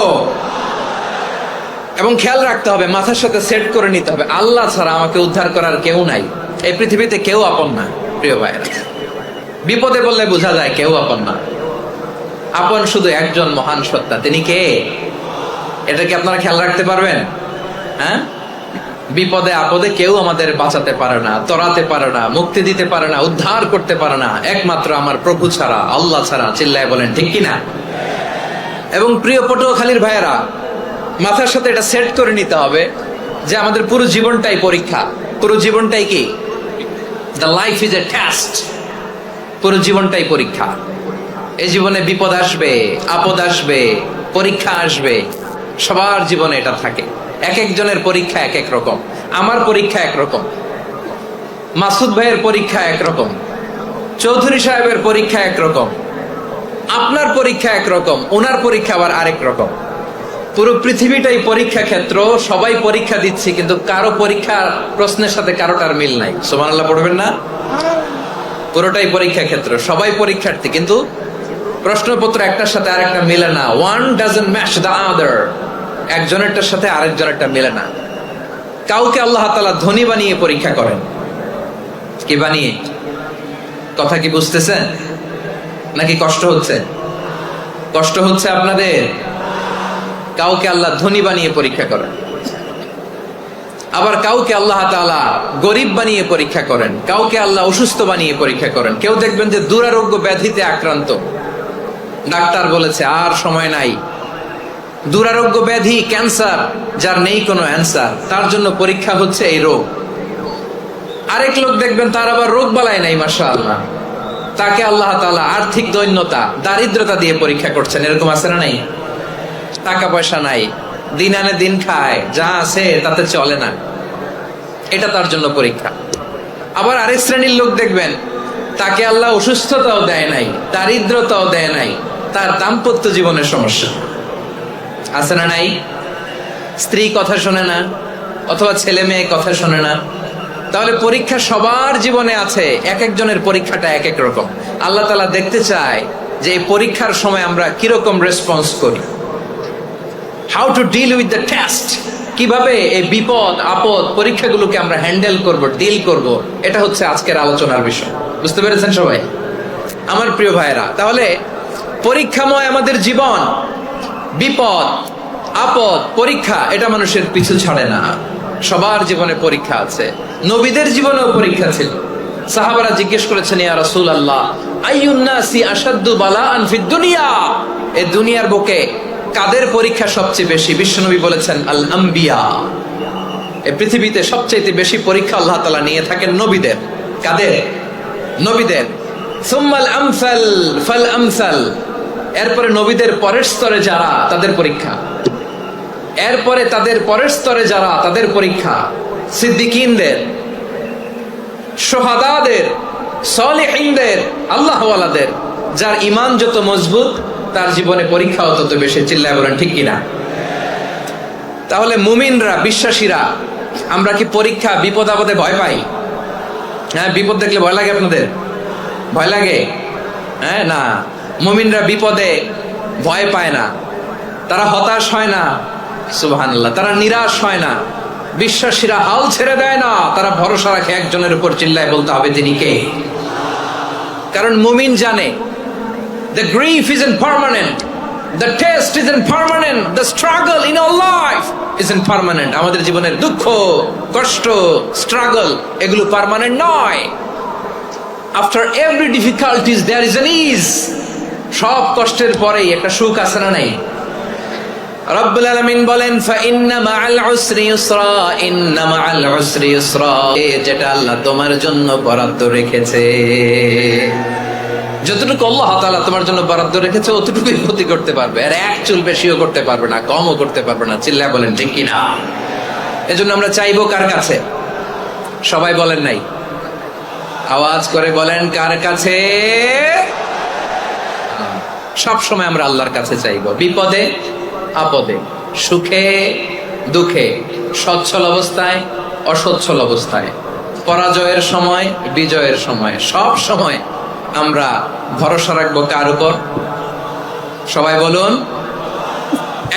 এবং খেয়াল রাখতে হবে, মাথার সাথে সেট করে নিতে হবে, আল্লাহ ছাড়া আমাকে উদ্ধার করার কেউ নাই। এই পৃথিবীতে কেউ আপন না। প্রিয় ভাইরা, বিপদে বললে বোঝা যায় কেউ আপন না। আপন শুধু একজন মহান সত্তা, তিনি কে? এটা কি আপনারা খেয়াল রাখতে পারবেন? হ্যাঁ, বিপদে আপদে কেউ আমাদের বাঁচাতে পারে না, তরাতে পারে না, মুক্তি দিতে পারে না, উদ্ধার করতে পারে না, একমাত্র আমার প্রভু ছাড়া, আল্লাহ ছাড়া। চিল্লায় বলেন ঠিক কিনা? এবং প্রিয় পটুয়াখালীর ভাইয়েরা, মাথার সাথে এটা সেট করে নিতে হবে যে আমাদের পুরো জীবনটাই পরীক্ষা। পুরো জীবনটাই কি? The life is a test. পুরো জীবনটাই পরীক্ষা। এই জীবনে বিপদ আসবে, আপদ আসবে, পরীক্ষা আসবে, সবার জীবনে এটা থাকে। এক একজনের পরীক্ষা এক এক রকম। আমার পরীক্ষা একরকম, মাসুদ ভাইয়ের পরীক্ষা একরকম, চৌধুরী সাহেবের পরীক্ষা একরকম, আপনার পরীক্ষা একরকম, ওনার পরীক্ষা আবার আরেক রকম। পুরো পৃথিবীটাই পরীক্ষা ক্ষেত্র, সবাই পরীক্ষা দিচ্ছি, কিন্তু কারো পরীক্ষার প্রশ্নের সাথে কারোটার মিল নাই। সুবহানাল্লাহ পড়বেন না? পুরোটাই পরীক্ষা ক্ষেত্র, সবাই পরীক্ষার্থী, কিন্তু প্রশ্নপত্র একটার সাথে আরেকটা মিলে না। One doesn't match the other. একজনেরটার সাথে আরেকজনেরটা মিলে না। কাউকে আল্লাহ তাআলা ধনী বানিয়ে পরীক্ষা করেন। কি বানিয়ে? কথা কি বুঝতেছেন নাকি কষ্ট হচ্ছে? কষ্ট হচ্ছে আপনাদের? কাউকে আল্লাহ ধনী বানিয়ে পরীক্ষা করেন, আবার কাউকে আল্লাহ তাআলা গরিব বানিয়ে পরীক্ষা করেন, কাউকে আল্লাহ অসুস্থ বানিয়ে পরীক্ষা করেন। কেউ দেখবেন যে দুরারোগ্য ব্যাধিতে আক্রান্ত, ডাক্তার বলেছে আর সময় নাই, দুরারোগ্য ব্যাধি, ক্যান্সার, যার নেই কোনো অ্যান্সার, তার জন্য পরীক্ষা হচ্ছে এই রোগ। আরেক লোক দেখবেন তার আবার রোগ বালাই নাই, মাশাআল্লাহ, তাকে আল্লাহ তাআলা আর্থিক দৈন্যতা, দারিদ্রতা দিয়ে পরীক্ষা করছেন। এরকম আছে না নাই? টাকা পয়সা নাই, দিন আনে দিন খায়, যা আছে তাতে চলে না, এটা তার জন্য পরীক্ষা। আবার আরেক শ্রেণীর লোক দেখবেন তাকে আল্লাহ অসুস্থতাও দেয় নাই, দারিদ্রতাও দেয় নাই, তার দাম্পত্য জীবনের সমস্যা আছে না নাই? স্ত্রী কথা শোনে না, অথবা ছেলে মেয়ে কথা শোনে না। তাহলে পরীক্ষা সবার জীবনে আছে, এক একজনের পরীক্ষাটা এক এক রকম। আল্লাহ তাআলা দেখতে চায় যে এই পরীক্ষার সময় আমরা কিরকম রেসপন্স করি। How to deal with the test, কিভাবে এই বিপদ আপদ পরীক্ষাগুলোকে আমরা হ্যান্ডেল করব, ডিল করব, এটা হচ্ছে আজকের আলোচনার বিষয়। বুঝতে পেরেছেন সবাই আমার প্রিয় ভাইয়েরা? তাহলে পরীক্ষাময় আমাদের জীবন, বিপদ আপদ পরীক্ষা, এটা মানুষের পিছু ছাড়ে না। সবার জীবনে পরীক্ষা আছে, নবীদের জীবনেও পরীক্ষা ছিল। সাহাবারা জিজ্ঞেস করেছেন, ইয়া রাসূলুল্লাহ, আইয়ুন নাসি আশাদ্দু বালাআন ফিদ দুনিয়া, এই দুনিয়ার বুকে কাদের পরীক্ষা সবচেয়ে বেশি? বিশ্বনবী বলেছেন, আল আম্বিয়া, এই পৃথিবীতে সবচেয়ে বেশি পরীক্ষা আল্লাহ তাআলা নিয়ে থাকেন নবীদের। কাদের? নবীদের। সুম্মাল আমসাল ফাল আমসাল, এরপরে নবীদের পরের স্তরে যারা তাদের পরীক্ষা, এরপরে তাদের পরের স্তরে যারা তাদের পরীক্ষা, সিদ্দিকিনদের, শুহাদাদের, সালেহিনদের, আল্লাহওয়ালাদের। যার ঈমান যত মজবুত তার জীবনে পরীক্ষাও তত বেশি। চিল্লায় বলেন ঠিক কিনা? তাহলে মুমিনরা, বিশ্বাসীরা, আমরা কি পরীক্ষা বিপদ আপদে ভয় পাই? হ্যাঁ, বিপদ দেখলে ভয় লাগে আপনাদের? ভয় লাগে? হ্যাঁ, না, মুমিনরা বিপদে ভয় পায় না, তারা হতাশ হয় না, সুবহানাল্লাহ, তারা নিরাশ হয় না। বিশ্বাসীরা হাল ছেড়ে দেয় না, তারা ভরসা রাখে একজনের উপর। চিল্লায় বলতে হবে তিনি কে? কারণ মুমিন জানে the grief isn't permanent, the test isn't permanent, the struggle in our life isn't permanent. আমাদের জীবনের দুঃখ, কষ্ট, স্ট্রাগল এগুলো পার্মানেন্ট নয়। After every difficulties there is an ease. সব কষ্টের পরেই একটা সুখ আছে না নাই? রব্বুল আলামিন বলেন ফাইন্না মাআল উসরি ইউসরা, ইন্না মাআল উসরি ইউসরা, যেটা আল্লাহ তোমার জন্য বরাদ্দ রেখেছে, যতটুকু আল্লাহ তাআলা তোমার জন্য বরাদ্দ রেখেছে অতটুকুই ক্ষতি করতে পারবে, আর এক চুল বেশিও করতে পারবে না, কমও করতে পারবে না। চিল্লায় বলেন ঠিক কিনা? এজন্য আমরা চাইবো কার কাছে? সবাই বলেন নাই, আওয়াজ করে বলেন কার কাছে? সব সময় আমরা আল্লাহর কাছে চাইবো, বিপদে আপদে, সুখে দুঃখে, সচ্ছল অবস্থায় অসচ্ছল অবস্থায়, পরাজয়ের সময় বিজয়ের সময়, সব সময় আমরা ভরসা রাখবো কার উপর? সবাই বলুন।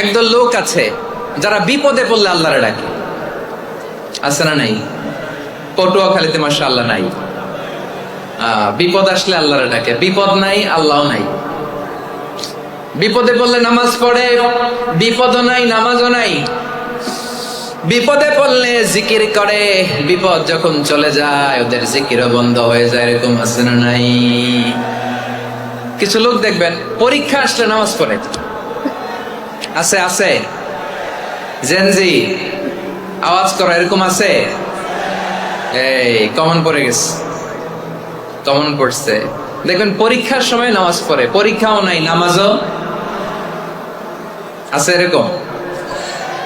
একদল লোক আছে যারা বিপদে পড়লে আল্লাহরে ডাকে, আছে না নাই? পটুয়াখালীতে মাশাআল্লাহ নাই, বিপদ আসলে আল্লাহরে ডাকে, বিপদ নাই আল্লাহও নাই। বিপদে পড়লে নামাজ পড়ে, বিপদও নাই নামাজও নাই। বিপদে পড়লে জিকির করে, বিপদ যখন চলে যায় ওদের জিকিরও বন্ধ হয়ে যায়। এরকম আছে না নাই? কিছু লোক দেখবেন পরীক্ষা আসলে নামাজ পড়ে, আছে আছে। জেনজি আওয়াজ করো, এরকম আছে? এই কমন পড়ে গেছে, কমন পড়ছে। দেখবেন পরীক্ষার সময় নামাজ পড়ে, পরীক্ষাও নাই নামাজও আছে। এরকম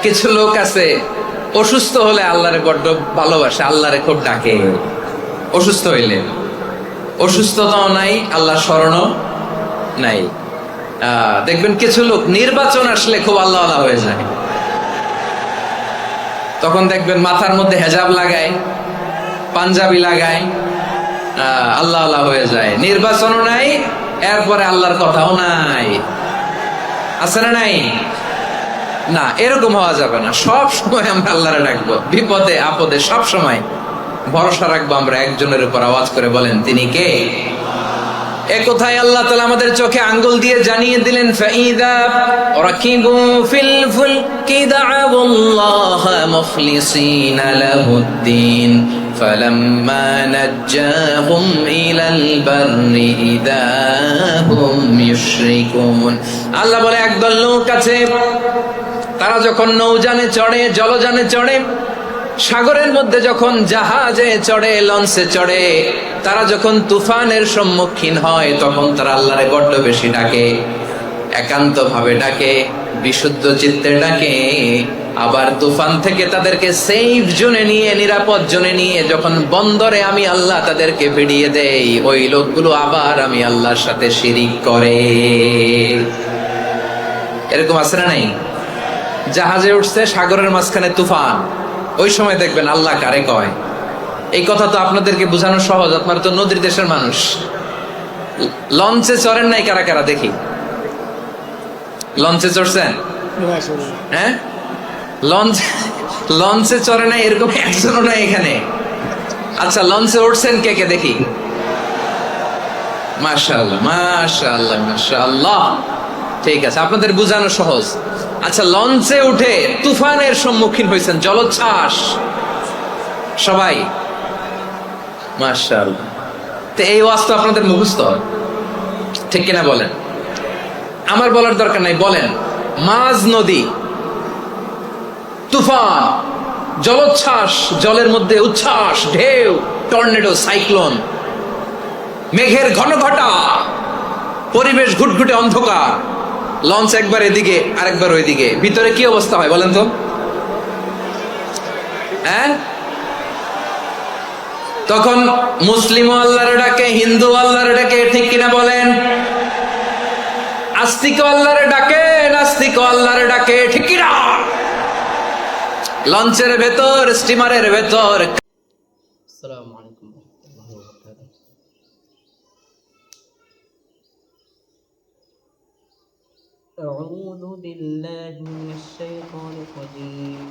কিছু লোক আছে অসুস্থ হলে আল্লাহরে বড্ড ভালোবাসে, আল্লাহরে খুব ডাকে। অসুস্থ হইলে অসুস্থতাও নাই, আল্লাহ স্মরণও নাই। দেখবেন কিছু লোক নির্বাচন আসলে খুব আল্লাহ আল্লাহ হয়ে যায়, তখন দেখবেন মাথার মধ্যে হেজাব লাগায়, পাঞ্জাবি লাগায়, আল্লাহ আল্লাহ হয়ে যায়। নির্বাচনও নাই, এরপরে আল্লাহর কথাও নাই। আছে না নাই? না, এরকম হওয়া যাবে না। সব সময় আমরা আল্লাহরে ডাকবো, বিপদে আপদে সব সময় ভরসা রাখবো আমরা একজনের উপর। আওয়াজ করে বলেন তিনি কে? এ কথায় আল্লাহ তাআলা আমাদের চোখে আঙ্গুল দিয়ে জানিয়ে দিলেন ফাইদা রাকিবু ফিল ফুলকি দা'আবুল্লাহ মুখলিসিনা লাহুদ্দিন ফালাম্মা নাজ্জাহুম ইলাল বাররি ইযা হুম ইউশরিকুন। আল্লাহ বলে একদল লোক আছে, তারা যখন নৌযানে চড়ে, জলযানে চড়ে, সাগরের মধ্যে যখন জাহাজে চড়ে, লঞ্চে চড়ে, তারা যখন তুফানের সম্মুখীন হয় তখন তারা আল্লাহরে বড্ড বেশি ডাকে, একান্ত ভাবে ডাকে, বিশুদ্ধ চিত্তে ডাকে। আবার তুফান থেকে তাদেরকে সেফ জোনে নিয়ে, নিরাপদ জোনে নিয়ে যখন বন্দরে আমি আল্লাহ তাদেরকে ভিড়িয়ে দেই, ওই লোকগুলো আবার আমি আল্লাহর সাথে শিরিক করে। এরকম আছে না নাই? জাহাজে উঠছে, সাগরের মাঝখানে তুফান, ওই সময় দেখবেন আল্লাহ কারে কয়। এই কথা তো আপনাদেরকে বোঝানো সহজ, আপনারা তো নদীর দেশের মানুষ। লঞ্চে চড়েন নাই কারা কারা? দেখি, লঞ্চে চড়ছেন? হ্যাঁ, লঞ্চে চড়ে নাই এরকম একজনও নাই এখানে। আচ্ছা, লঞ্চে উঠছেন কে কে? দেখি। মাশাআল্লাহ মাশাআল্লাহ মাশাআল্লাহ, ঠিক আছে, আপনাদের বোঝানো সহজ। আচ্ছা, লঞ্চে উঠে তুফানের সম্মুখীন হয়েছেন, জলোচ্ছ্বাস সবাই, মাশাআল্লাহ। তো এই ওয়াজ তো আপনাদের মুখস্থ, ঠিক কিনা বলেন? আমার বলার দরকার নাই, বলেন। মাঝ নদী, তুফান, জলোচ্ছ্বাস, জলের মধ্যে উচ্ছ্বাস, ঢেউ, টর্নেডো, সাইক্লোন, মেঘের ঘনঘটা, পরিবেশ ঘুটঘুটে অন্ধকার, লঞ্চ একবার এদিকে আরেকবার ওইদিকে, ভিতরে কি অবস্থা হয় বলেন তো? হ্যাঁ, তখন মুসলিম আল্লাহর ডাকে, হিন্দু আল্লাহর ডাকে, ঠিক কিনা বলেন? আস্তিক আল্লাহর ডাকে, নাস্তিক আল্লাহর ডাকে, ঠিক কিনা? লঞ্চের ভেতর, স্টিমারের ভেতর। السلام عليكم ورحمة الله وبركاته. أعوذ بالله من الشيطان الرجيم.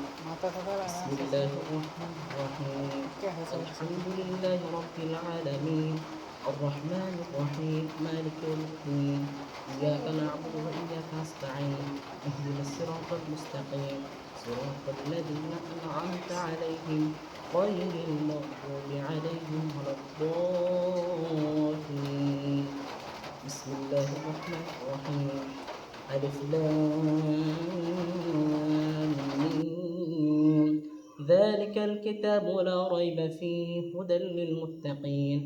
بسم الله الرحمن الرحيم. الحمد لله رب العالمين الرحمن الرحيم مالك يوم الدين. إياك نعبد وإياك نستعين. اهدنا الصراط المستقيم صراط الذين أنعمت عليهم غير المغضوب عليهم ولا الضالين. بسم الله الرحمن الرحيم. ألف لام ميم. ذلك الكتاب لا ريب فيه هدى للمتقين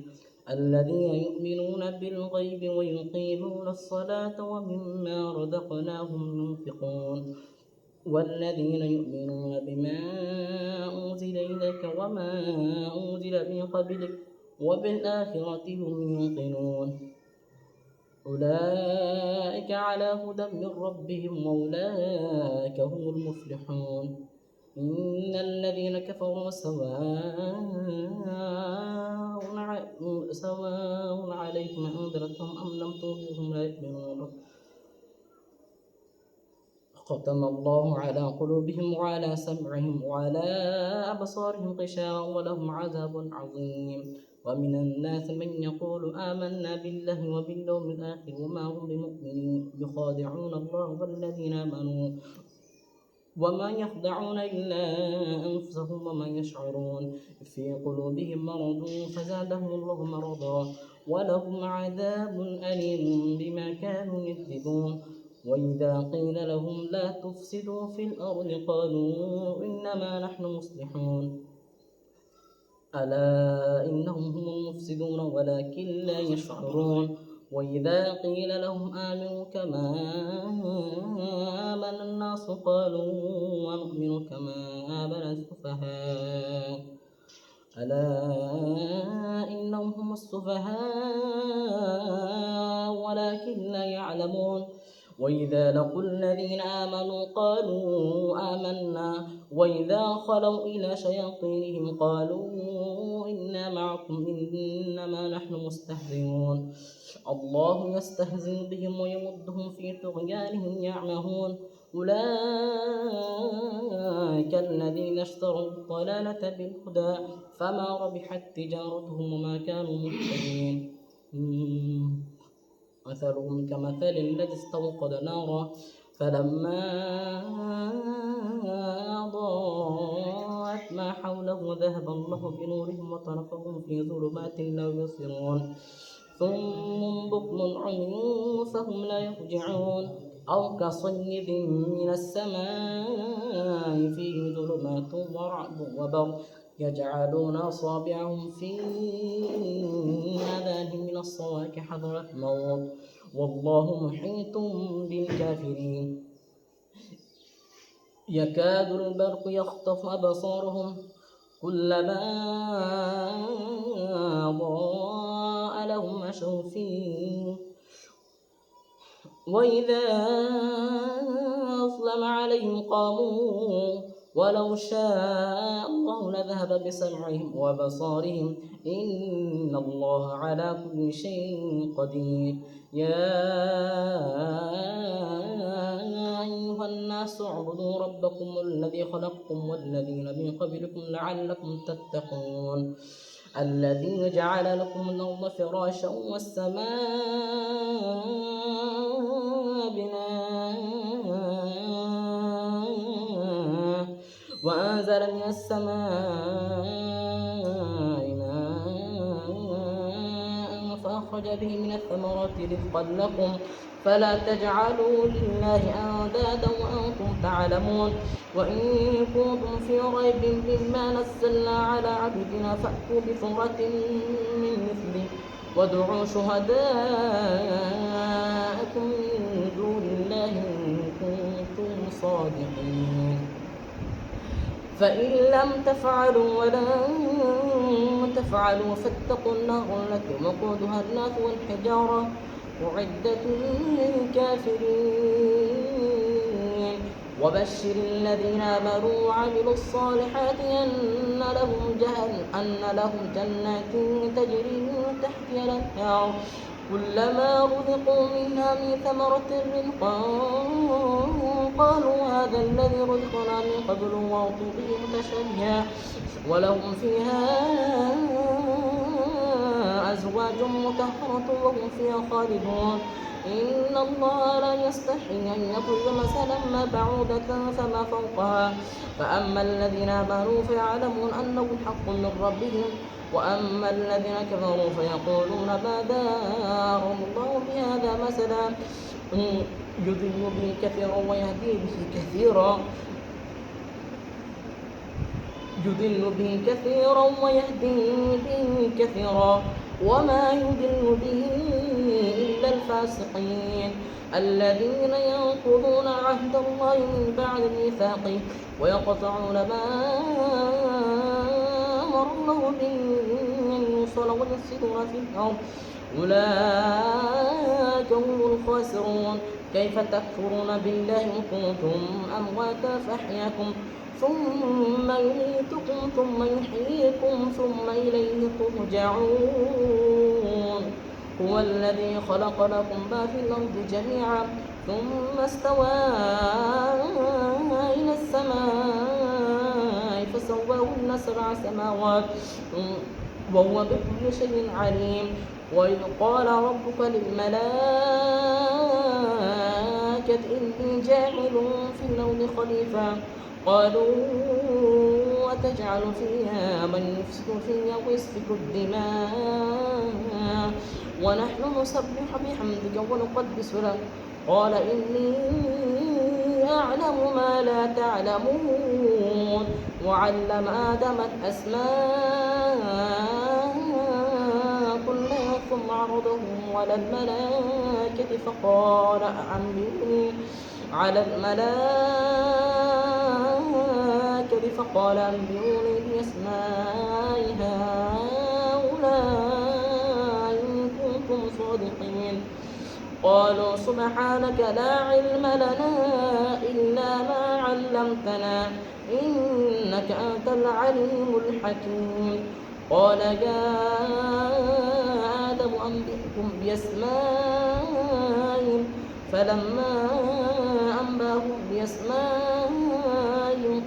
الذين يؤمنون بالغيب ويقيمون الصلاة ومما رزقناهم ينفقون والذين يؤمنون بما أنزل إليك وما أنزل من قبلك وبالآخرة هم يوقنون أولئك على هدى من ربهم وأولئك هم المفلحون. إن الذين كفروا سواء عليهم أنذرتهم أم لم تنذرهم لا يؤمنون. ختم الله على قلوبهم وعلى سمعهم وعلى أبصارهم غشاوة ولهم عذاب عظيم. ومن الناس من يقول آمنا بالله وباليوم الآخر وما هم بمؤمنين يخادعون الله والذين آمنوا وما يخدعون إلا أنفسهم وما يشعرون. في قلوبهم مرض فزادهم الله مرضا ولهم عذاب أليم بما كانوا يكذبون. وإذا قيل لهم لا تفسدوا في الأرض قالوا إنما نحن مصلحون ألا إنهم هم المفسدون ولكن لا يشعرون. وإذا قيل لهم آمنوا كما آمن الناس قالوا ونؤمن كما آمن السفهاء ألا إنهم هم السفهاء ولكن لا يعلمون. وإذا لقوا الذين آمنوا قالوا آمنا وإذا خلوا إلى شياطينهم قالوا إنا معكم إنما نحن مستهزئون. الله يستهزئ بهم ويمدهم في طغيانهم يعمهون. أولئك الذين اشتروا الضلالة بالهدى فما ربحت تجارتهم وما كانوا مهتدين. مثلهم كمثل الذي استوقد نارا فلما أضاءت ما حوله ذهب الله بنورهم وتركهم في ظلمات لا يبصرون. ثم بكم عمي فهم لا يرجعون. أو كصيب من السماء فيه ظلمات ورعد وبرق يجعلون أصابعهم في آذانهم من الصواعق حذر الموت والله محيط بالكافرين. يكاد البرق يخطف أبصارهم كلما أضاء لهم مشوا فيه وإذا أظلم عليهم قاموا ولو شاء الله لذهب بسمعهم وبصارهم إن الله على كل شيء قدير. يا أيها الناس اعبدوا ربكم الذي خلقكم والذين من قبلكم لعلكم تتقون الذي جعل لكم الأرض فراشا والسماء بناء وأنزل من السماء ماء أخرج به من الثمرات رزقا لكم فلا تجعلوا لله أندادا وأنتم تعلمون وإن كنتم في ريب مما نزلنا على عبدنا فأتوا بسورة من مثله وادعوا شهداءكم من دون الله إن كنتم صادقين فإن لم تفعلوا ولن تفعلوا فاتقوا النار التي وقودها الناس والحجارة أعدت للكافرين وبشر الذين آمنوا وعملوا الصالحات أن لهم جنات تجري من تحتها الأنهار كلما رزقوا منها من ثمرة رزقا قالوا هذا الذي رزقنا من قبل وأوتوا به متشابها ولهم فيها أزواج مطهرة وهم فيها خالدون إن الله لا يستحي أن يضرب مثلا ما بعوضة فما فوقها فأما الذين آمنوا فيعلمون أنه الحق من ربهم وأما الذين كفروا فيقولون ماذا أراد الله بهذا مثلا يضل به كثيرا ويهدي به كثيرا يضل به كثيرا ويهدي به كثيرا وما يضل به إلا الفاسقين الذين ينقضون عهد الله من بعد ميثاقه ويقطعون ما أمر الله به أن يوصل ويفسدون في الأرض أولئك هم الخاسرون كيف تكفرون بالله وكنتم أمواتا فأحياكم ثم يميتكم ثم يحييكم ثم إليه ترجعون هو الذي خلق لكم ما في الأرض جميعا ثم استوى إلى السماء فسواهن 7 سماوات وهو بكل شيء عليم وإذ قال ربك للملائكة إني جاعل في الأرض خليفة قالوا وتجعل فيها من يفسد فيها ويسفك الدماء ونحن نسبح بحمدك ونقدس لك قال إني أعلم ما لا تعلمون وعلم آدم الأسماء كلها ثم عرضهم على الملائكة فقال أنبئوني بأسماء هؤلاء إن كنتم صادقين قالوا سبحانك لا علم لنا إلا ما علمتنا إنك أنت العليم الحكيم قال يا آدم أنبئهم بأسمائهم فلما أنباهم بأسمائهم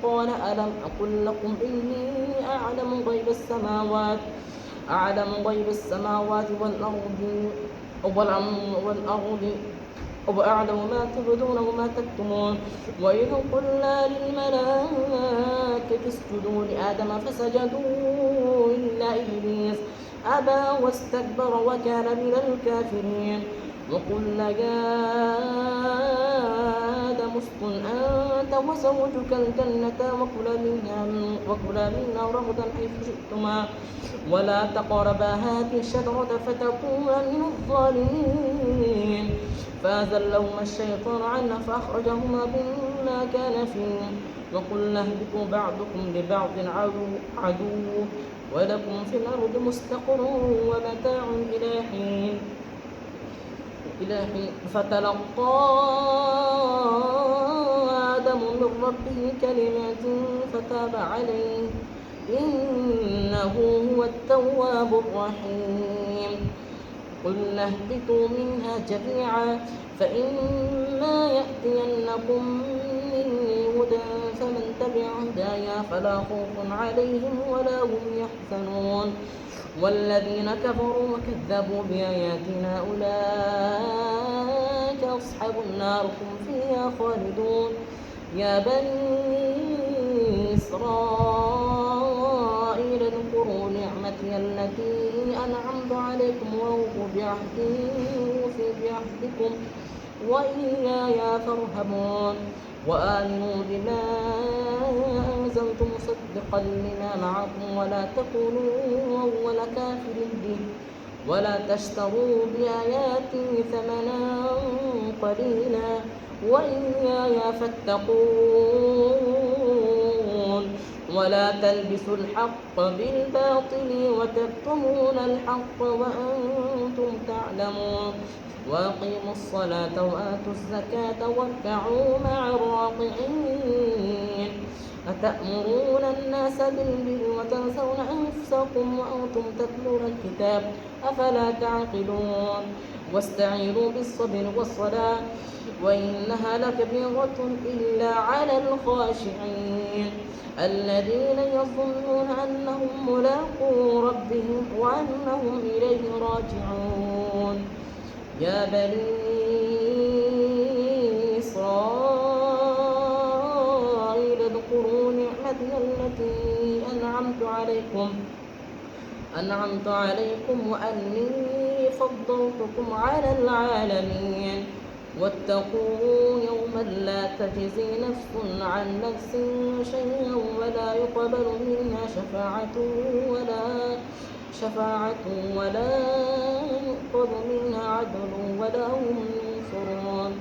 قال ألم أقل لكم إني أعلم غيب السماوات والأرض وأعلم ما تبدون وما تكتمون وإذ قلنا للملائكة اسجدوا لآدم فسجدوا إلا إبليس أبى واستكبر وكان من الكافرين وقلنا يا آدم اسكن أنت وزوجك الجنة وكلا منها رغدا حيث شئتما ولا تقربا هذه الشجرة فتكونا من الظالمين فأزلهما الشيطان عنها فأخرجهما مما كان فيه وقلنا اهبطوا بعضكم لبعض عدو ولكم في الأرض مستقر ومتاع إلى حين فتلقى آدم من ربه كلمات فتاب عليه إنه هو التواب الرحيم قلنا اهبطوا منها جميعا فإما يأتينكم مني هدى فمن تبع هدايا فلا خوف عليهم ولا هم يحزنون والذين كفروا وكذبوا بآياتنا أولئك أصحاب النار هم فيها خالدون يا بني إسرائيل اذكروا نعمتي نعمتي التي أنعمت عليكم وأوفوا بعهدي أوفي بعهدكم وإياي فارهبون وآمنوا بما أنزلت مصدقا لما معكم ولا تكونوا أول كافر به ولا تشتروا بآياتي ثمنا قليلا وإياي فاتقون ولا تلبسوا الحق بالباطل وتكتمون الحق وأنتم تعلمون وأقيموا الصلاة وآتوا الزكاة واركعوا مع الراكعين أتأمرون الناس بالبر وتنسون أنفسكم وأنتم تتلون الكتاب أفلا تعقلون واستعينوا بالصبر والصلاة وإنها لكبيرة إلا على الخاشعين الذين يظنون أنهم ملاقو ربهم وأنهم إليه راجعون يا بني إسرائيل اذكروا نعمتي التي أنعمت عليكم وأني فضلتكم على العالمين واتقوا يوما لا تجزي نفس عن نفس شيئا ولا يقبل منها شفاعة ولا يؤخذ منها عدل ولا هم ينصرون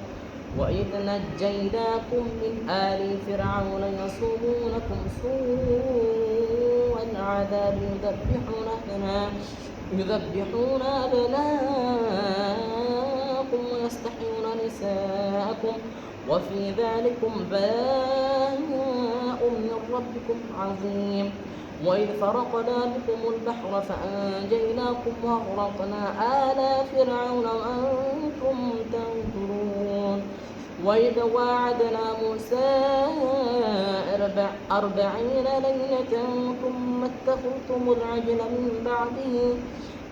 وإذ نجيناكم من آل فرعون يسومونكم سوء العذاب يذبحون أبناءكم ويستحيون نساءكم وفي ذلكم بلاء من ربكم عظيم وإذ فرقنا بكم البحر فأنجيناكم وأغرقنا آل فرعون وأنتم تنظرون وإذ واعدنا موسى 40 ليلة ثم اتخذتم العجل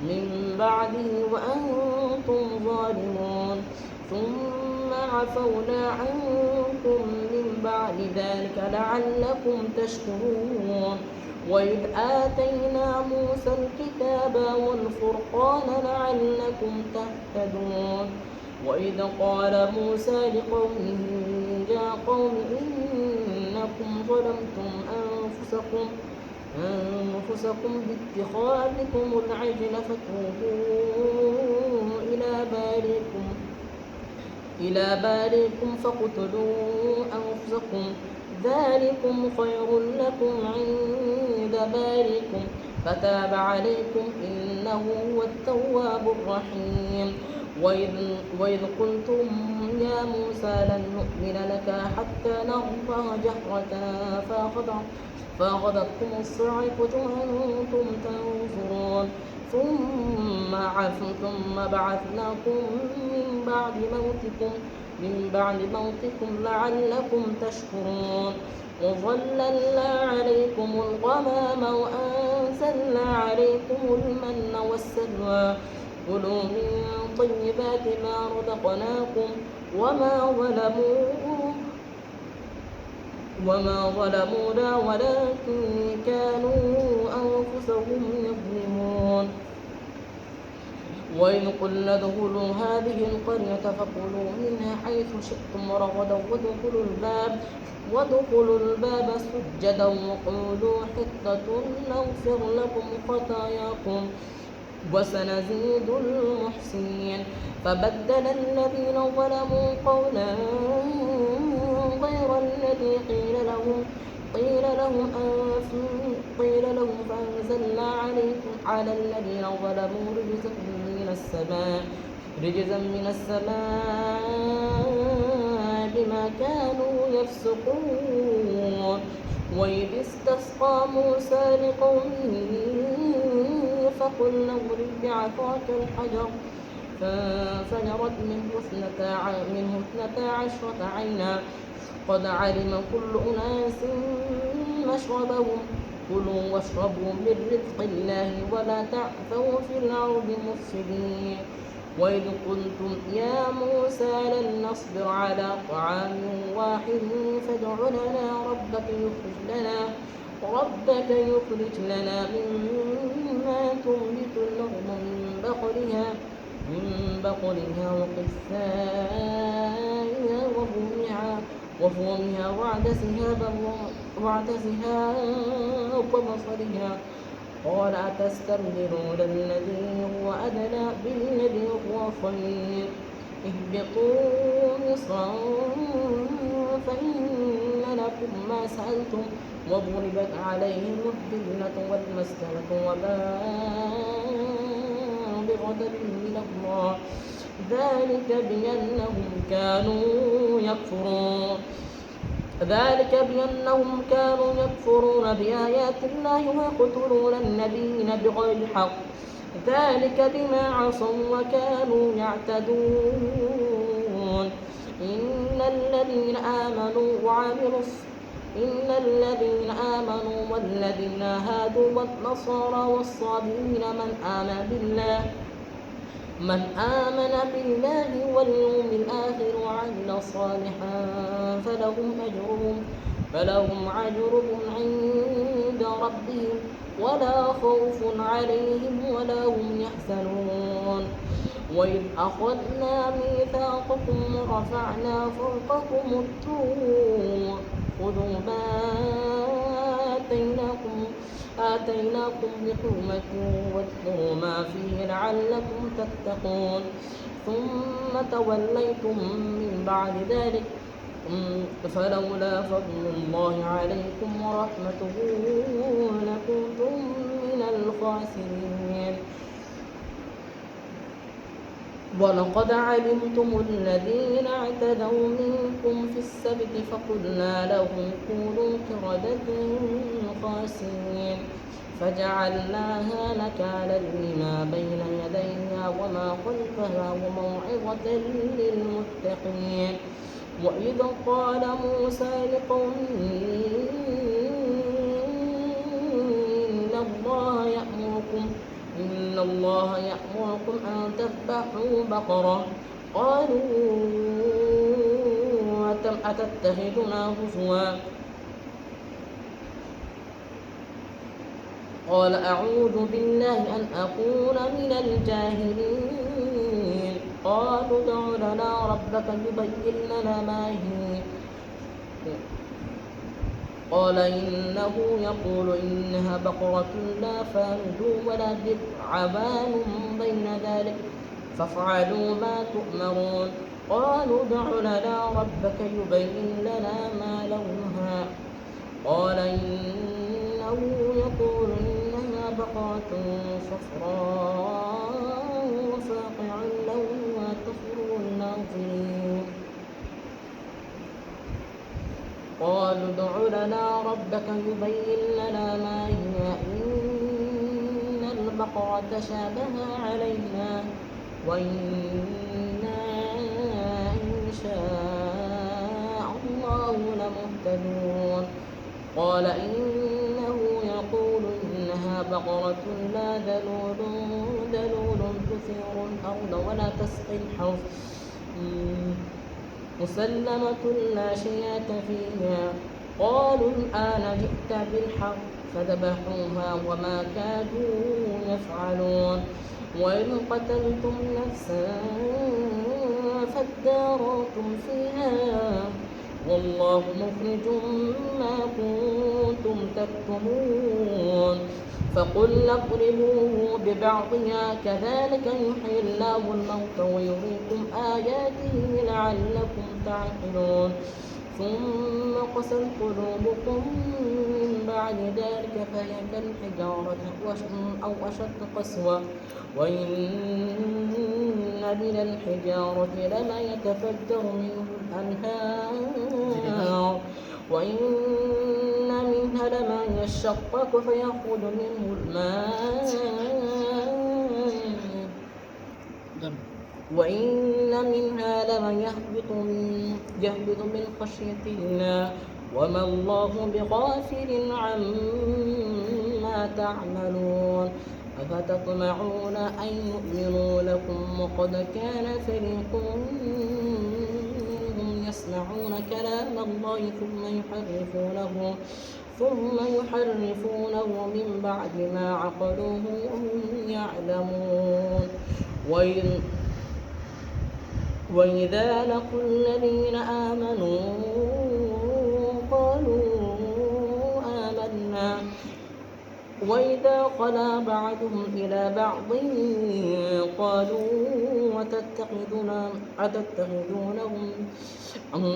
من بعده وأنتم ظالمون ثم عفونا عنكم من بعد ذلك لعلكم تشكرون وإذ آتينا موسى الكتاب والفرقان لعلكم تهتدون وإذ قال موسى لقومه يا قوم إنكم ظلمتم أنفسكم باتخاذكم العجل فتوبوا إلى بارئكم فاقتلوا أنفسكم ذلكم خير لكم عند بارئكم فتاب عليكم إنه هو التواب الرحيم وإذ قلتم يا موسى لن نؤمن لك حتى نرى الله جهرة فأخذتكم الصاعقة وأنتم تنظرون ثم بعثناكم من بعد موتكم لعلكم تشكرون وظللنا عليكم الغمام وأنزلنا عليكم المن والسلوى كلوا من طيبات ما رزقناكم وما ظلمونا ولكن كانوا أنفسهم يظلمون وإذ قلنا ادخلوا هذه القرية فكلوا منها حيث شئتم رغدا وادخلوا الباب سجدا وقولوا حطة نغفر لكم خطاياكم وسنزيد المحسنين فبدل الذين ظلموا قولا غير الذي قيل لهم فأنزلنا على الذين ظلموا رجزا من السماء بما كانوا يفسقون وإذ استسقى موسى لقومه فقلنا اضرب بعصاك الحجر فانفجرت منه 12 عينا قد علم كل أناس مشربهم كلوا واشربوا من رزق الله ولا تعثوا في الأرض مفسدين وإذ قلتم يا موسى لن نصبر على طعام واحد فادع لنا ربك ربك يخرج لنا مما تنبت الأرض من بقلها وقثائها وفومها وعدسها وبصلها قال أتستبدلون الذي هو أدنى بالذي هو خير اهبطوا مصرا فإن لكم ما سألتم وضربت عليهم الذلة والمسكنة وباءوا بغضب من الله ذلك بأنهم كانوا يكفرون بآيات الله ويقتلون النبيين بغير الحق ذلك بما عصوا وكانوا يعتدون إن الذين آمنوا والذين هادوا والنصارى والصابئين من آمن بالله واليوم الآخر وعمل صالحا فلهم أجرهم عند ربهم ولا خوف عليهم ولا هم يحزنون وإذ أخذنا ميثاقكم ورفعنا فوقكم الطور خذوا ما آتيناكم بحكمة واذكروا ما فيه لعلكم تتقون ثم توليتم من بعد ذلك فلولا فضل الله عليكم ورحمته لكنتم من الخاسرين ولقد علمتم الذين اعتدوا منكم في السبت فقلنا لهم كونوا قردة خاسرين فجعلناها نكالا لما بين يديها وما خلفها وموعظة للمتقين وإذ قال موسى لقومه إن الله يأمركم أن تذبحوا بقرة قالوا أتتخذنا هزوا قال أعوذ بالله أن أكون من الجاهلين قالوا ادع لنا ربك يبين لنا ما هي قال إنه يقول إنها بقرة لا فارض ولا بكر عوان بين ذلك فافعلوا ما تؤمرون قالوا ادع لنا ربك يبين لنا ما لونها قال إنه يقول إنها بقرة صفراء فاقع لونها تسر الناظرين قالوا ادع لنا ربك يبين لنا ما هي إن البقرة تشابه علينا وإنا إن شاء الله لمهتدون قال إنه يقول إنها بقرة لا ذلول تثير الأرض ولا تسقي الحرث مسلمة لا شية فيها قالوا الآن جئت بالحق فذبحوها وما كادوا يفعلون وإن قتلتم نفسا فادارأتم فيها والله مخرج ما كنتم تكتمون فقلنا اضربوه ببعضها كذلك يحيي الله الموتى ويريكم آياته لعلكم تعقلون ثم قست قلوبكم من بعد ذلك فهي كالحجارة أو أشد قسوة وإن من الحجارة لما يتفجر منه الأنهار وإن منها لما يشقق فيخرج منه الماء وإن منها لما يهبط من خشية الله وما الله بغافل عما تعملون أفتطمعون أن يؤمنوا لكم وقد كان فريق منهم يسمعون كلام الله ثم يحرفونه من بعد ما عقلوه وهم يعلمون وإذا لقوا الذين آمنوا قالوا آمنا وإذا خلا بعضهم إلى بعض قالوا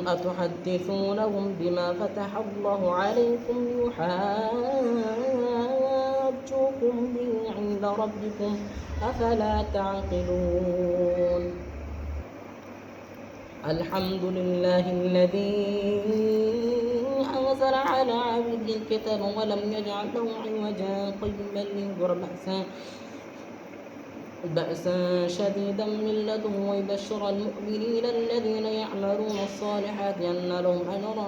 أتحدثونهم بما فتح الله عليكم ليحاجوكم به عند ربكم أفلا تعقلون الحمد لله الذي أنزل على عبده الكتاب ولم يجعل له عوجا قيما لينذر بأسا شديدا من لدنه ويبشر المؤمنين الذين يعملون الصالحات أن لهم أجرا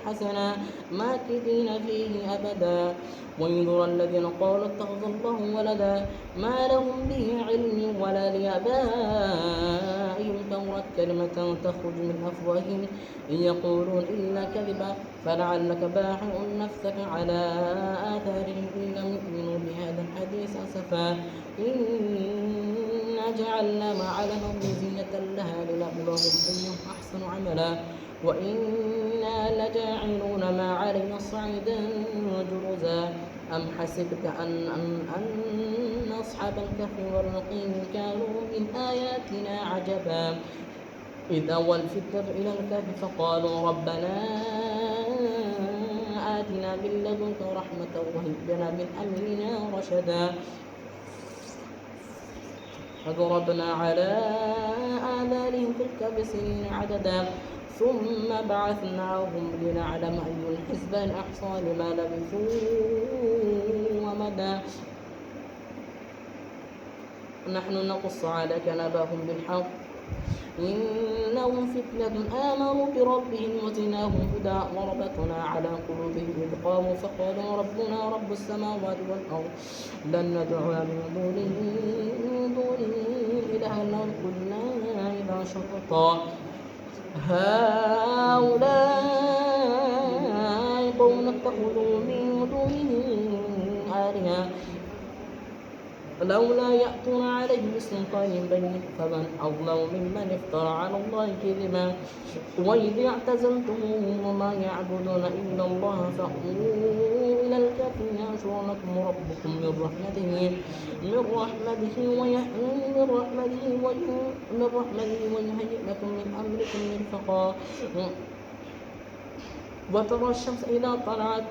حسنا ماكثين فيه أبدا وينذر الذين قالوا اتخذ الله ولدا ما لهم به علم ولا لآبائهم كبرت كلمة تخرج من أفواههم إن يقولون إلا كذبا فلعلك باخع نفسك على آثارهم إن لم يؤمنوا بهذا الحديث أسفا إنا جعلنا ما على الأرض زينة لها لنبلوهم أيهم أحسن عملا وإنا لجاعلون ما علينا صعيدا جرزا أم حسبت أن أصحاب الكهف والرقيم كانوا من آياتنا عجبا إذ أوى الفتنة إلى الكهف فقالوا ربنا آتنا من لدنك رحمة وهب لنا من أمرنا رشدا فضربنا على آذانهم في الكهف سنين عددا ثم بعثناهم لنعلم أي الحزبين أحصى لما لبثوا ومدى نحن نقص عليك نبأهم بالحق إنهم فتنة آمنوا بربهم وزدناهم هدى وربطنا على قلوبهم إذ قاموا فقالوا ربنا رب السماوات والأرض لن ندعو من دونه إلها لو قلنا إذا شططا هؤلاء قوم اتخذوا من دونه آلهة لولا يأتون عليه بسلطان بين فمن أظلم ممن افترى على الله كذبا وإذ اعتزلتموهم وما يعبدون إلا الله فأووا إلى الكهف ينشر لكم ربكم من رحمته ويهيئ لكم من أمركم مرفقا وترى الشمس إذا طلعت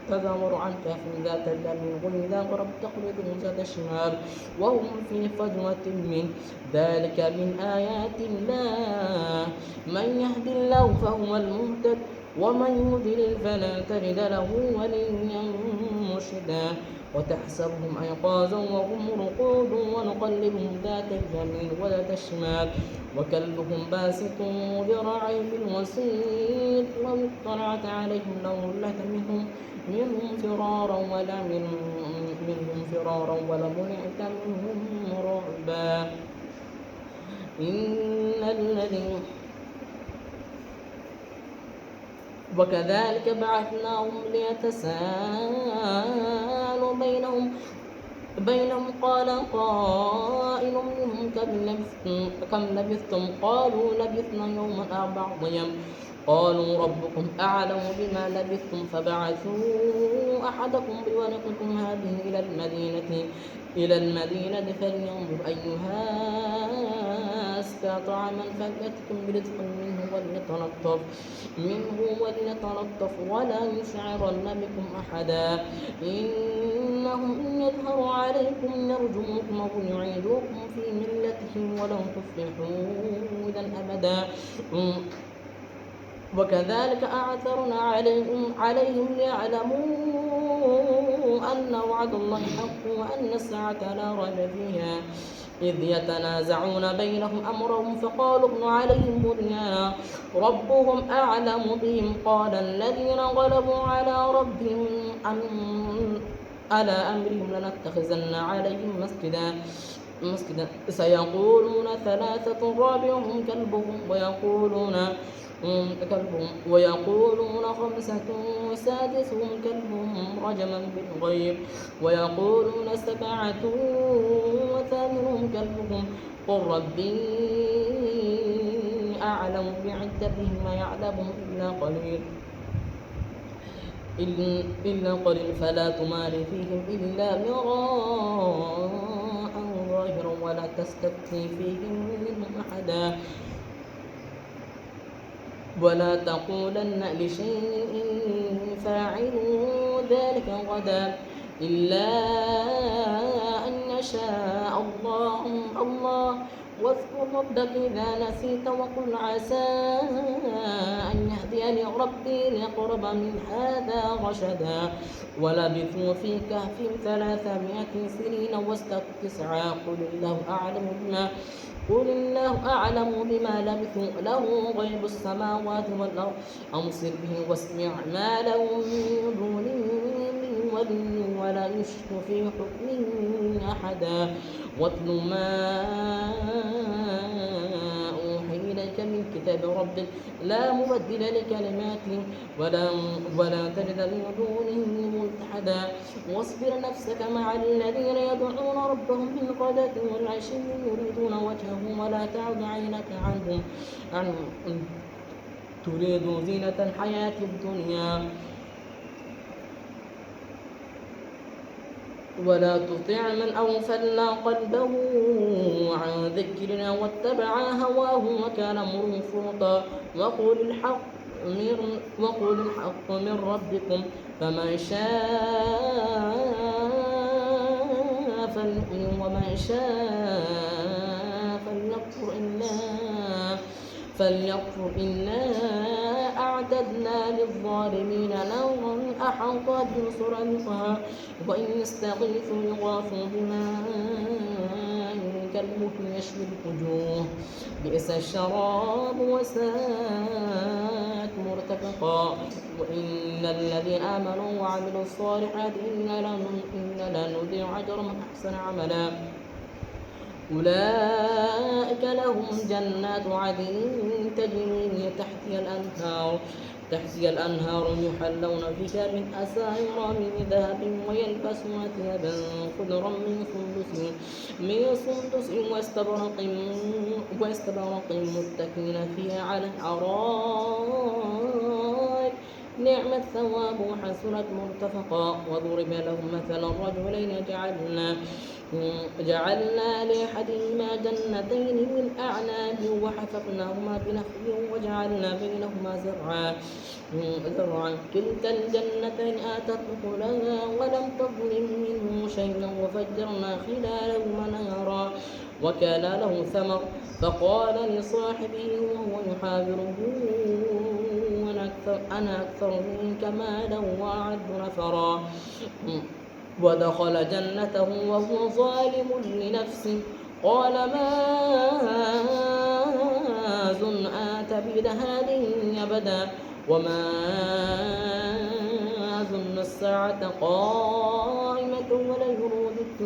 تزاور عن كهف ذات اليمين وإذا غربت تقرضهم ذات الشمال وهم في فجوة من ذلك من آيات الله من يهد الله فهو المهتد ومن يضلل فلا تجد له وليا مرشدا وتحسبهم أيقاظا وهم رقود ونقلبهم ذات اليمين وذات الشمال وكلبهم باسط ذراعيه بالوسيط لو اطلعت عليهم لولت منهم فرارا ولملئت منهم رعبا وكذلك بعثناهم ليتساءلوا بينهم قال قائل منهم كم لبثتم قالوا لبثنا يوما أو بعض يوم قالوا ربكم أعلم بما لبثتم فبعثوا أحدكم بورقكم هذه إلى المدينة فلينظر أيها أزكى طعاما فليأتكم برزق منه وليتلطف ولا يشعرن بكم أحدا إنهم إن يظهروا عليكم يرجموكم أو يعيدوكم في ملتهم ولن تفلحوا إذا أبدا وكذلك أعثرنا عليهم ليعلموا أن وعد الله حق وأن الساعة لا ريب فيها إذ يتنازعون بينهم أمرهم فقالوا ابنوا عليهم بنيانا ربهم أعلم بهم قال الذين غلبوا على ربهم على أمرهم لنتخذن عليهم مسجدا سيقولون ثلاثة رابعهم كلبهم كلبهم ويقولون خمسة سادسهم كلبهم رجما بالغيب ويقولون سبعة وثامنهم كلبهم قل ربي أعلم بعدتهم ما يعلمهم إلا قليل فلا تمار فيهم إلا مراء ظاهرا ولا تستفتي فيهم منهم أحدا ولا تقولن لشيء فاعل ذلك غدا إلا أن يشاء الله واذكر ربك إذا نسيت وقل عسى أن يهديني ربي لأقرب من هذا رشدا ولبثوا في كهفهم 300 سنين وازدادوا تسعا قل الله أعلم بما لبثوا له غيب السماوات والأرض أبصر به واسمع ما لهم من دونه من ولي ولا يشرك في حكمه أحدا واتل ما أوحي إليك من كتاب ربك لا مبدل لكلماته ولا تجد من دونه ملتحدا واصبر نفسك مع الذين يدعون ربهم بالغداة والعشي يريدون وجهه ولا تعد عينك عنهم تريد زينة الحياة الدنيا ولا تطع من أغفلنا قلبه عن ذكرنا واتبع هواه وكان فرطا وقل الحق من ربكم فمن شاء فليؤمن ومن شاء فليكفر إنا أعتدنا للظالمين نارا أحاط بهم سرعها وإن يستغيثوا يغاثوا بماء كالمهل يشوي الوجوه بئس الشراب وساءت مرتفقا وإن الذين آمنوا وعملوا الصالحات إنا لا نضيع أجر من أحسن عملا أولئك لهم جنات عدن تجري من تحتها الأنهار يحلون فيها من أساور من ذهب ويلبسون ثيابا خضرا من سندس واستبرق متكئين فيها على الأرائك نعم الثواب وحسنت مرتفقا وضرب لهم مثلا رجلين جعلنا لأحدهما جنتين من أعناب وحفظناهما بنخل وجعلنا بينهما زرعا كلتا الجنتين آتت أكلها ولم تظلم منه شيئا وفجرنا خلالهما نهرا وكان له ثمر فقال لصاحبه وهو يحاوره أنا أكثر منك مالا وأعد نفرا ودخل جنته وهو ظالم لنفسه قال ما أظن أن تبيد هذه أبدا وما أظن الساعة قائمة ولئن رددت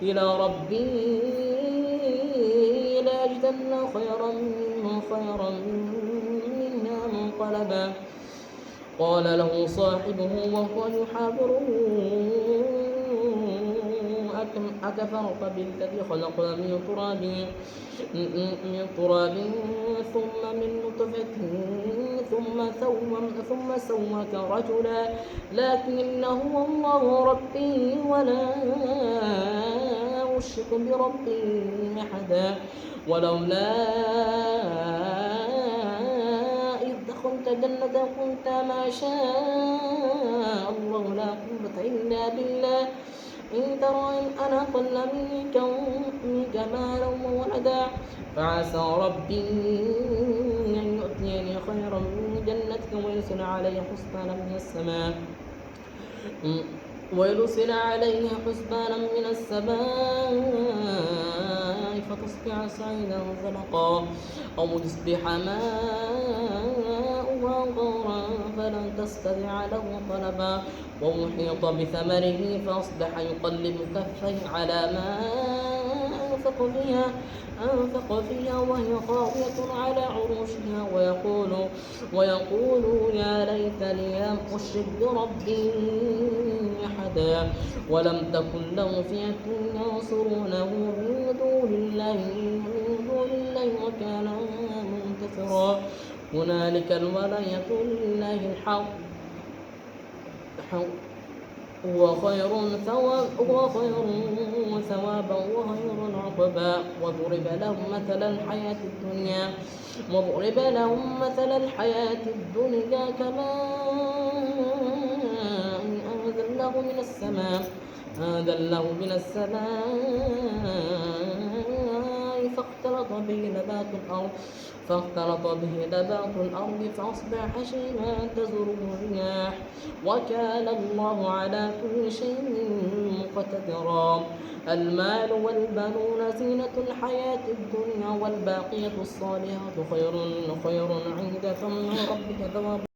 إلى ربي لأجدن خيرا منها منقلبا قال له صاحبه وهو يحاوره أكفرت بالذي خلق من تراب ثم من نطفة ثم سواك رجلا لكن هو الله ربي ولا أشرك بربي أحدا ولولا دخلت جنة قلت ما شاء الله لا قوة إلا بالله إن ترى أنا أقل منك مالا وولدا فعسى ربي أن يؤتيني خيرا من جنتك ويرسل علي حسبانا من السماء فتصبح صعيدا زلقا أو يصبح ماؤها غورا فلن تستطيع له طلبا وأحيط بثمره فأصبح يقلب كفيه على ما أنفق فيها وهي خاوية على عروشها ويقول يا ليتني لم أشرك بربي أحدا ولم تكن له فئة ينصرونه من دون الله وكان منتصرا هنالك الولاية لله الحق هو خير ثوابا وخير عقبا وضرب لهم مثل الحياة الدنيا كماء أنزلناه من السماء فاختلط به نبات الأرض فأصبح حشيما تذروه الرياح وكان الله على كل شيء مقتدرا المال والبنون زينة الحياة الدنيا والباقية الصالحات خير عند ربك ثوابا